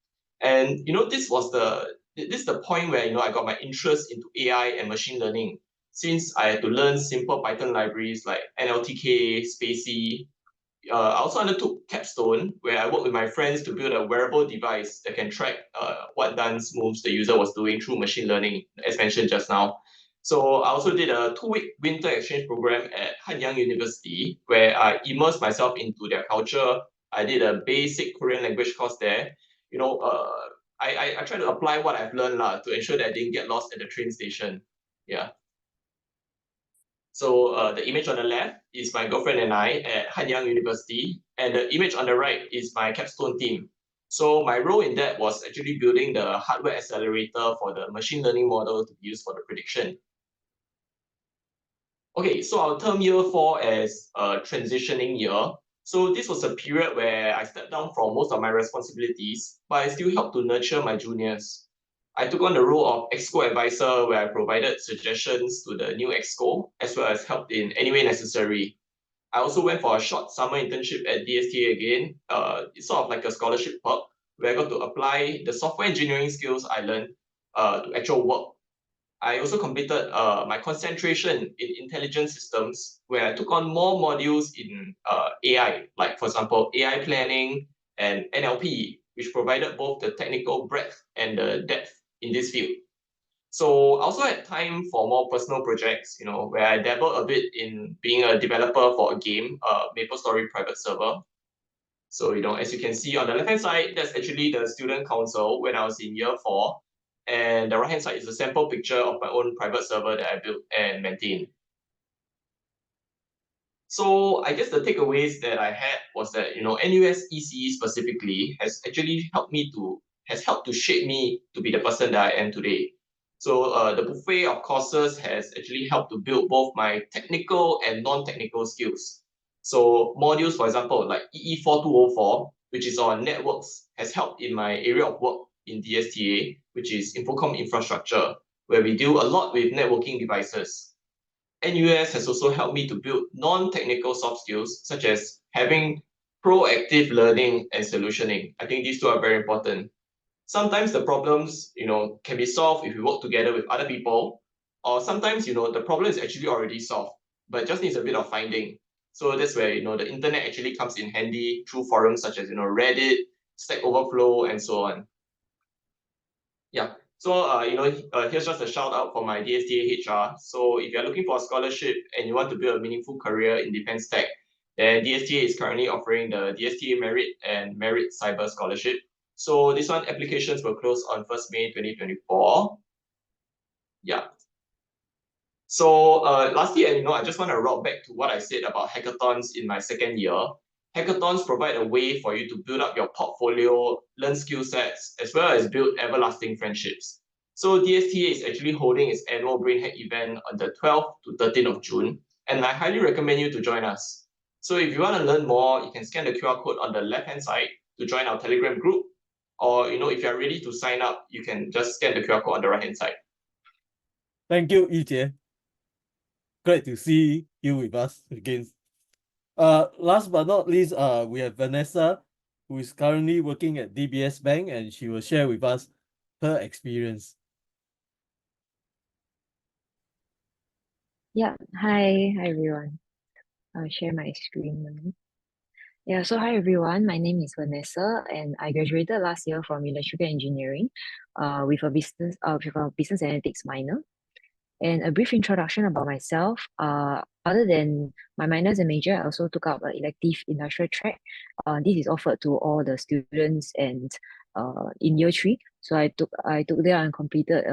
And this is the point where I got my interest into AI and machine learning, since I had to learn simple Python libraries like NLTK, Spacey. I also undertook Capstone, where I worked with my friends to build a wearable device that can track what dance moves the user was doing through machine learning, as mentioned just now. So I also did a 2-week winter exchange program at Hanyang University, where I immersed myself into their culture. I did a basic Korean language course there. I tried to apply what I've learned to ensure that I didn't get lost at the train station. Yeah. So the image on the left is my girlfriend and I at Hanyang University, and the image on the right is my capstone team. So my role in that was actually building the hardware accelerator for the machine learning model to be used for the prediction. Okay, so I'll term year 4 as a transitioning year. So this was a period where I stepped down from most of my responsibilities, but I still helped to nurture my juniors. I took on the role of Exco advisor, where I provided suggestions to the new Exco, as well as helped in any way necessary. I also went for a short summer internship at DSTA again. It's sort of like a scholarship perk, where I got to apply the software engineering skills I learned to actual work. I also completed my concentration in intelligent systems, where I took on more modules in AI, like for example, AI planning and NLP, which provided both the technical breadth and the depth in this field. So I also had time for more personal projects, where I dabbled a bit in being a developer for a game, MapleStory private server. So, as you can see on the left-hand side, that's actually the student council when I was in year 4. And the right-hand side is a sample picture of my own private server that I built and maintained. So I guess the takeaways that I had was that, NUS ECE specifically has helped to shape me to be the person that I am today. So the buffet of courses has actually helped to build both my technical and non-technical skills. So modules, for example, like EE4204, which is on networks, has helped in my area of work in DSTA, which is Infocom Infrastructure, where we do a lot with networking devices. NUS has also helped me to build non-technical soft skills, such as having proactive learning and solutioning. I think these two are very important. Sometimes the problems, can be solved if we work together with other people, or sometimes, the problem is actually already solved, but just needs a bit of finding. So that's where, the internet actually comes in handy through forums such as, Reddit, Stack Overflow, and so on. Yeah. So, here's just a shout out for my DSTA HR. So if you're looking for a scholarship and you want to build a meaningful career in defense tech, then DSTA is currently offering the DSTA Merit and Merit Cyber Scholarship. So this one, applications will close on 1st May 2024. Yeah. So lastly, I just want to route back to what I said about hackathons in my second year. Hackathons provide a way for you to build up your portfolio, learn skill sets, as well as build everlasting friendships. So DSTA is actually holding its annual Brain Hack event on the 12th to 13th of June, and I highly recommend you to join us. So if you want to learn more, you can scan the QR code on the left-hand side to join our Telegram group, or if you're ready to sign up, you can just scan the QR code on the right-hand side. Thank you, Yijie. Great to see you with us again. Last but not least, we have Vanessa, who is currently working at DBS Bank, and she will share with us her experience. Yeah, hi everyone. I'll share my screen now. Yeah, so hi everyone. My name is Vanessa, and I graduated last year from electrical engineering, with a business analytics minor. And a brief introduction about myself. Other than my minors and major, I also took up an elective industrial track. This is offered to all the students and in year 3. So I took there and completed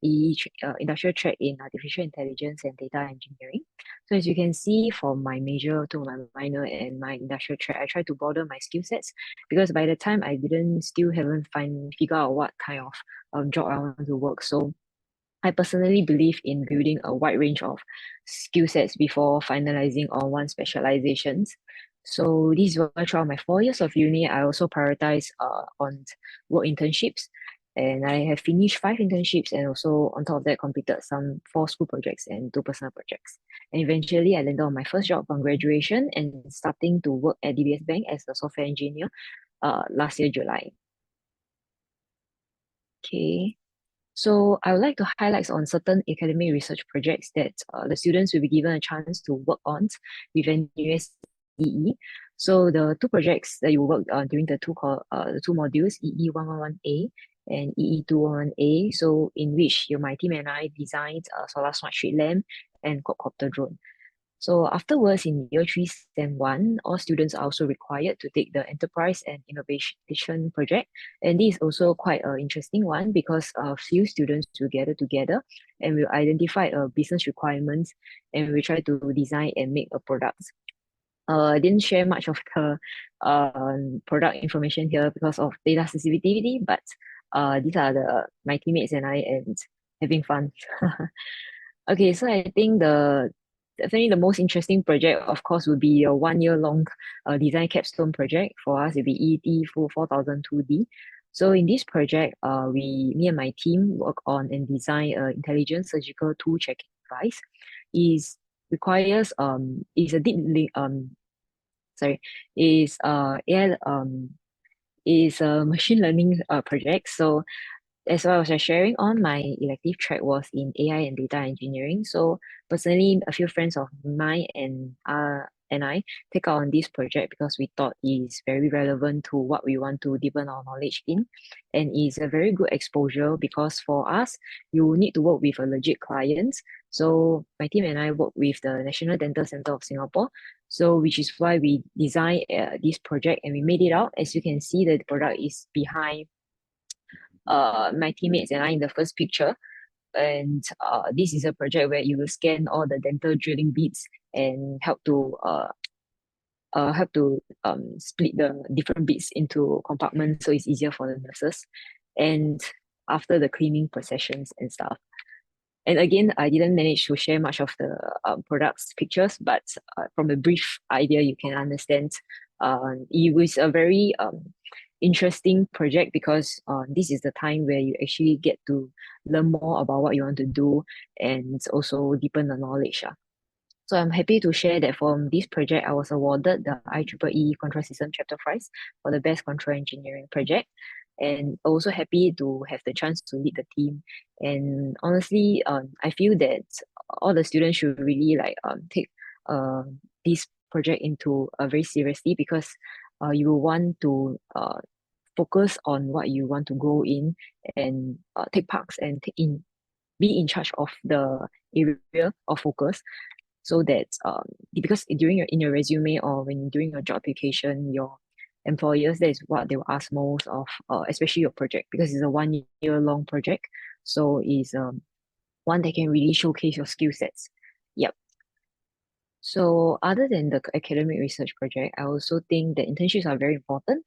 industrial track in artificial intelligence and data engineering. So as you can see from my major to my minor and my industrial track, I tried to broaden my skill sets, because by the time I haven't figure out what kind of job I want to work. So I personally believe in building a wide range of skill sets before finalizing on one specializations. So this is why throughout my 4 years of uni, I also prioritize on work internships. And I have finished 5 internships, and also on top of that completed 4 school projects and 2 personal projects. And eventually I landed on my first job upon graduation and starting to work at DBS Bank as a software engineer last year, July. Okay. So I would like to highlight on certain academic research projects that the students will be given a chance to work on with NUS EE. So the 2 projects that you work on during the two modules, EE111A and EE211A, so in which my team and I designed a solar smart street lamp and quadcopter drone. So afterwards, in year 3, SEM 1, all students are also required to take the enterprise and innovation project. And this is also quite an interesting one, because a few students will gather together and will identify a business requirements, and we try to design and make a product. I didn't share much of the product information here because of data sensitivity, but these are my teammates and I, and having fun. Okay, so I think definitely the most interesting project, of course, would be a 1-year-long design capstone project. For us, it'll be ET 4002D. So in this project, me and my team work on and design an intelligent surgical tool checking device. Is a deep is a machine learning project. So as well as sharing on, my elective track was in AI and data engineering. So personally, a few friends of mine and I take on this project because we thought it is very relevant to what we want to deepen our knowledge in, and is a very good exposure, because for us, you need to work with a legit client. So my team and I work with the National Dental Centre of Singapore. So which is why we designed this project and we made it out. As you can see, the product is behind my teammates and I in the first picture. And this is a project where you will scan all the dental drilling bits and help to split the different bits into compartments, so it's easier for the nurses. And after the cleaning processions and stuff. And again, I didn't manage to share much of the products pictures, but from a brief idea, you can understand it was a very interesting project because this is the time where you actually get to learn more about what you want to do and also deepen the knowledge. So I'm happy to share that from this project, I was awarded the IEEE Control System Chapter Prize for the Best Control Engineering Project. And also happy to have the chance to lead the team. And honestly, I feel that all the students should really take this project into very seriously because you will want to focus on what you want to go in and take parts and be in charge of the area of focus so that because in your resume or when doing your job application, your employers, that is what they will ask most of, especially your project because it's a 1 year long project. So it's one that can really showcase your skill sets. Yep. So other than the academic research project, I also think that internships are very important.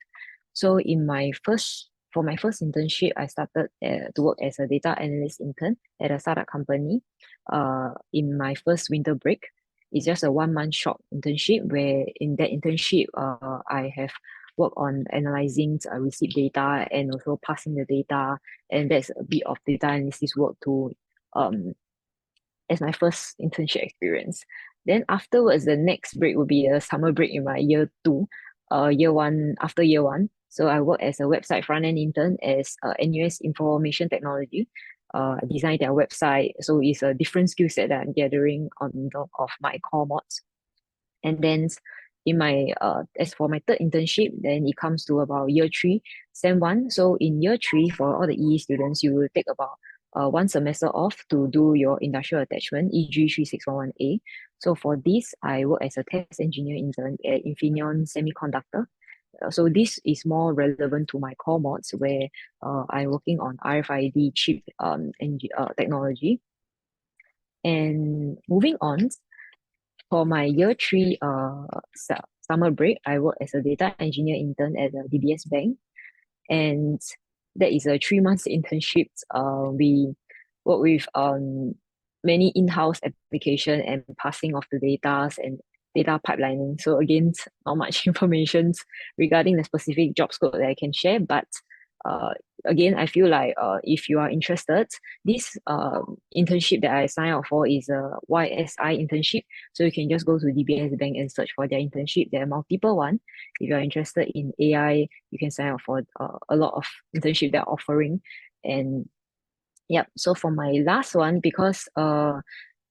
So for my first internship, I started to work as a data analyst intern at a startup company. In my first winter break, it's just a 1 month short internship where in that internship, I have worked on analyzing receipt data and also passing the data, and that's a bit of data analysis work to as my first internship experience. Then afterwards, the next break will be a summer break in my year 2, year 1 after year 1. So I work as a website front-end intern as NUS Information Technology. I designed their website. So it's a different skill set that I'm gathering on top of my core mods. And then in my as for my third internship, then it comes to about year 3, sem 1. So in year 3, for all the EE students, you will take about 1 semester off to do your industrial attachment, e.g. 3611A. So for this, I work as a test engineer intern at Infineon Semiconductor. So this is more relevant to my core mods where I'm working on RFID chip technology. And moving on, for my year 3 summer break, I work as a data engineer intern at the DBS Bank. And that is a 3 months internship. We work with many in-house application and passing of the data and data pipelining. So again, not much information regarding the specific job scope that I can share, but again, I feel like if you are interested, this internship that I signed up for is a YSI internship. So you can just go to DBS Bank and search for their internship. There are multiple ones. If you're interested in AI, you can sign up for a lot of internship they're offering. And yep, so for my last one, because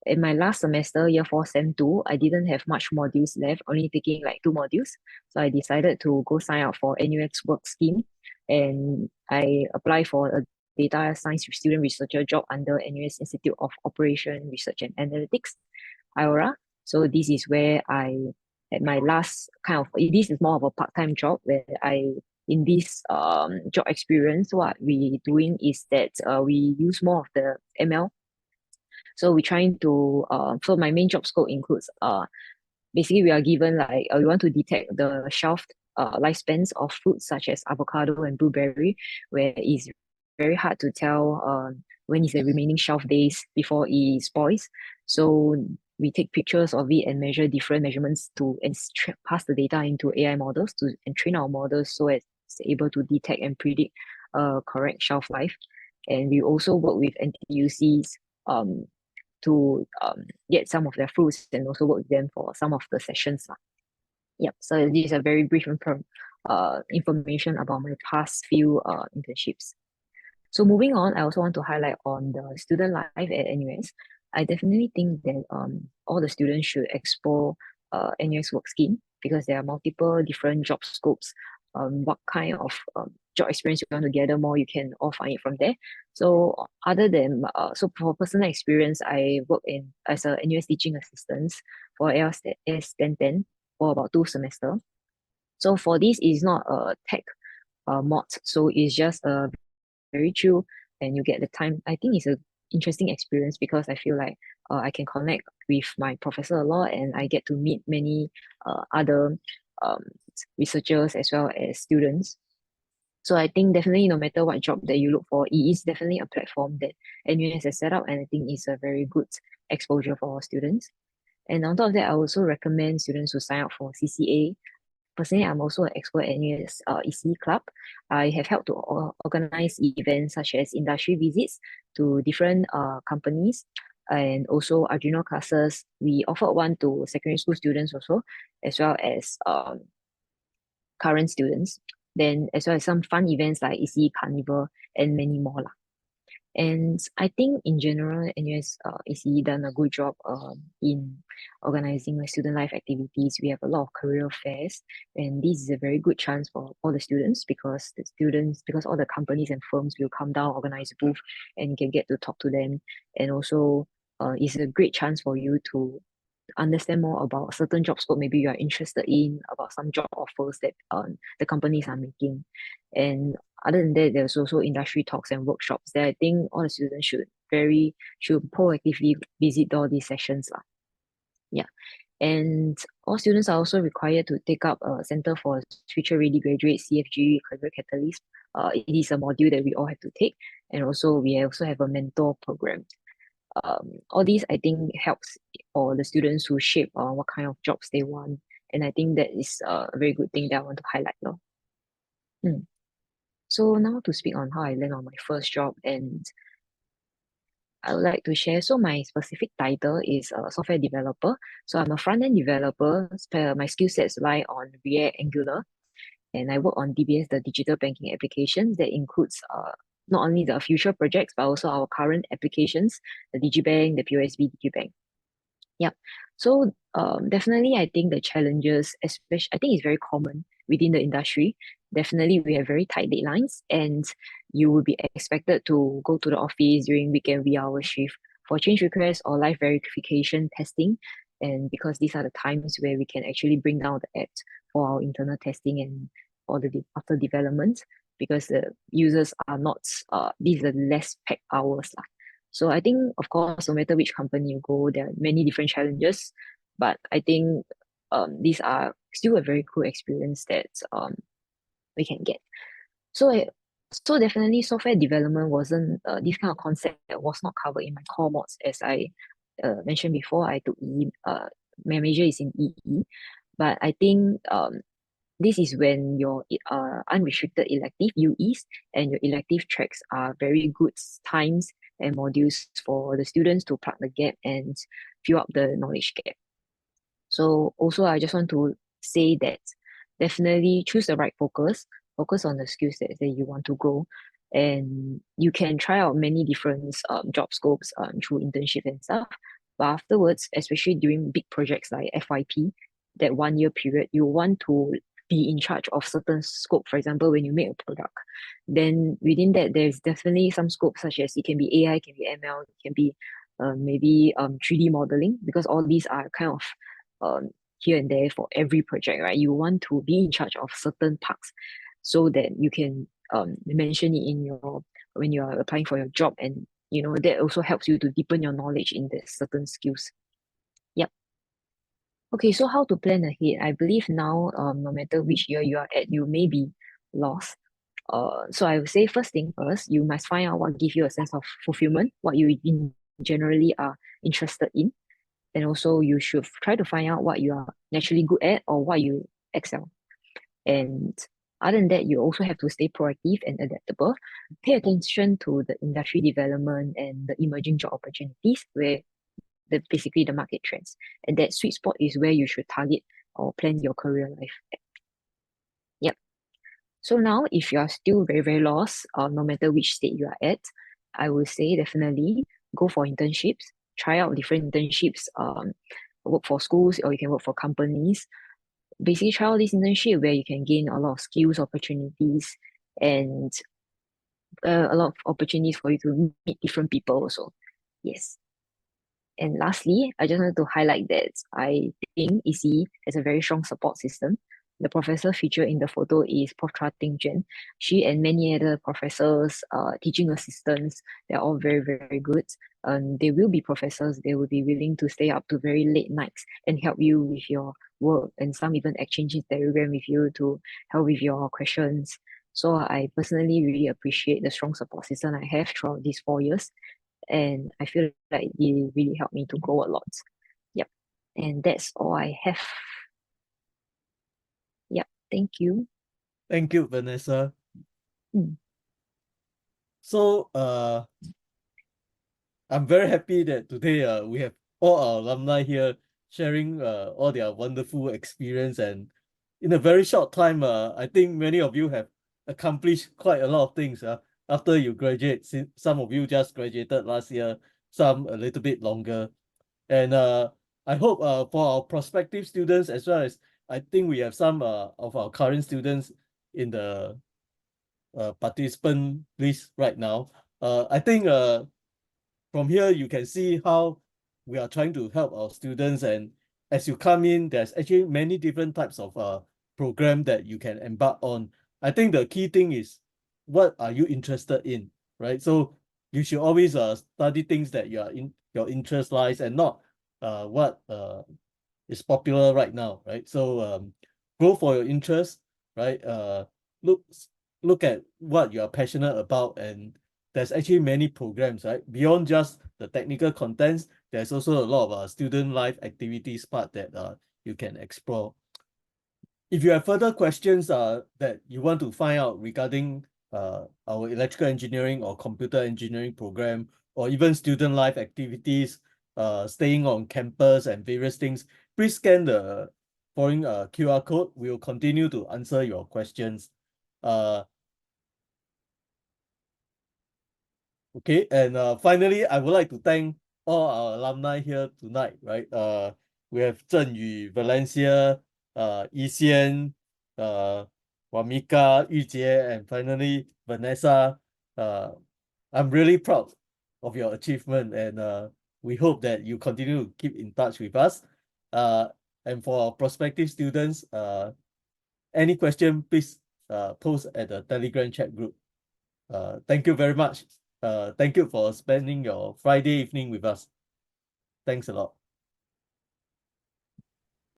in my last semester, year 4, sem 2, I didn't have much modules left, only taking like 2 modules. So I decided to go sign up for NUX Work Scheme, and I applied for a data science student researcher job under NUS Institute of Operation Research and Analytics, IORA. So this is where I at my last this is more of a part-time job where in this job experience, what we doing is that we use more of the ML. So we're trying to so my main job scope includes basically we are given like we want to detect the shelf lifespans of fruits such as avocado and blueberry, where it's very hard to tell when is the remaining shelf days before it spoils. So we take pictures of it and measure different measurements to pass the data into AI models and train our models so as able to detect and predict correct shelf life. And we also work with NTUCs to get some of their fruits and also work with them for some of the sessions. Yep, so this is a very brief information about my past few internships. So moving on, I also want to highlight on the student life at NUS. I definitely think that all the students should explore NUS Work Scheme because there are multiple different job scopes. What kind of job experience you want to gather more, you can all find it from there. So other than so for personal experience, I work as a NUS teaching assistant for AS 1010 for about 2 semesters. So for this is not a tech mod, so it's just a very chill and you get the time. I think it's a interesting experience because I feel like I can connect with my professor a lot and I get to meet many other researchers as well as students. So I think definitely no matter what job that you look for, it is definitely a platform that NUS has set up, and I think it's a very good exposure for our students. And on top of that, I also recommend students to sign up for CCA. Personally, I'm also an expert at NUS ECE Club. I have helped to organize events such as industry visits to different companies, and also Arduino classes. We offered one to secondary school students also, as well as current students. Then as well as some fun events like ECE Carnival and many more lah. And I think in general, NUS ECE done a good job in organizing the student life activities. We have a lot of career fairs, and this is a very good chance for all the students because all the companies and firms will come down, organize a booth, and you can get to talk to them. And also, it's a great chance for you to understand more about a certain job scope maybe you are interested in, about some job offers that the companies are making. And other than that, there's also industry talks and workshops that I think all the students should proactively visit all these sessions lah. Yeah. And all students are also required to take up a Center for Future Ready Graduates CFG Career Catalyst. It is a module that we all have to take. And also we also have a mentor program. All these I think helps for the students who shape what kind of jobs they want. And I think that is a very good thing that I want to highlight now. So now to speak on how I land on my first job, and I would like to share. So my specific title is a software developer. So I'm a front-end developer. My skill sets lie on React, Angular, and I work on DBS, the digital banking applications that includes not only the future projects, but also our current applications, the DigiBank, the POSB DigiBank. Yeah. So definitely, I think the challenges, especially, I think it's very common within the industry. Definitely, we have very tight deadlines, and you will be expected to go to the office during weekend wee hour shift for change requests or live verification testing. And because these are the times where we can actually bring down the apps for our internal testing and for the after development, because the users are not these are less packed hours lah. So I think, of course, no matter which company you go, there are many different challenges, but I think these are still a very cool experience that we can get. So definitely software development wasn't this kind of concept that was not covered in my core mods. As I mentioned before, I took my major is in EE, but I think this is when your unrestricted elective UEs and your elective tracks are very good times and modules for the students to plug the gap and fill up the knowledge gap. So also I just want to say that definitely choose the right focus on the skill sets that you want to grow, and you can try out many different job scopes through internship and stuff. But afterwards, especially during big projects like FYP, that 1 year period, you want to be in charge of certain scope. For example, when you make a product, then within that, there's definitely some scope such as it can be AI, it can be ML, it can be maybe 3D modeling, because all these are kind of here and there for every project, right? You want to be in charge of certain parts so that you can mention it in your when you are applying for your job, and that also helps you to deepen your knowledge in the certain skills. Yep. Okay, so how to plan ahead? I believe now, no matter which year you are at, you may be lost. So I would say first thing first, you must find out what gives you a sense of fulfillment, what you generally are interested in. And also you should try to find out what you are naturally good at or what you excel. And other than that, you also have to stay proactive and adaptable. Pay attention to the industry development and the emerging job opportunities where basically the market trends. And that sweet spot is where you should target or plan your career life at. Yep. So now if you are still very, very lost, no matter which state you are at, I would say definitely go for internships, try out different internships, work for schools or you can work for companies. Basically try out this internship where you can gain a lot of skills, opportunities, and a lot of opportunities for you to meet different people also. Yes. And lastly, I just wanted to highlight that I think ECE has a very strong support system. The professor featured in the photo is Prof. Chua Ting Jen. She and many other professors, teaching assistants, they're all very, very good. They will be professors. They will be willing to stay up to very late nights and help you with your work, and some even exchange Telegram with you to help with your questions. So I personally really appreciate the strong support system I have throughout these 4 years. And I feel like it really helped me to grow a lot. Yep. And that's all I have. Yep. Thank you. Thank you, Vanessa. Mm. So I'm very happy that today we have all our alumni here sharing all their wonderful experience, and in a very short time I think many of you have accomplished quite a lot of things after you graduate. Some of you just graduated last year, some a little bit longer. And I hope for our prospective students, as well as I think we have some of our current students in the participant list right now. I think from here you can see how we are trying to help our students, and as you come in, there's actually many different types of program that you can embark on. I think the key thing is, what are you interested in, right? So you should always study things that you are in, your interest lies, and not what is popular right now, right? So go for your interest, right? Look look at what you are passionate about, and there's actually many programs, right? Beyond just the technical contents, there's also a lot of student life activities part that you can explore. If you have further questions that you want to find out regarding our electrical engineering or computer engineering program, or even student life activities, staying on campus and various things, please scan the following QR code. We will continue to answer your questions. Okay, and finally, I would like to thank all our alumni here tonight, right? We have Zhenyu, Valencia, Yi Wamika, Yujie, and finally Vanessa. I'm really proud of your achievement, and we hope that you continue to keep in touch with us. And for our prospective students, any question, please post at the Telegram chat group. Thank you very much. Thank you for spending your Friday evening with us. Thanks a lot.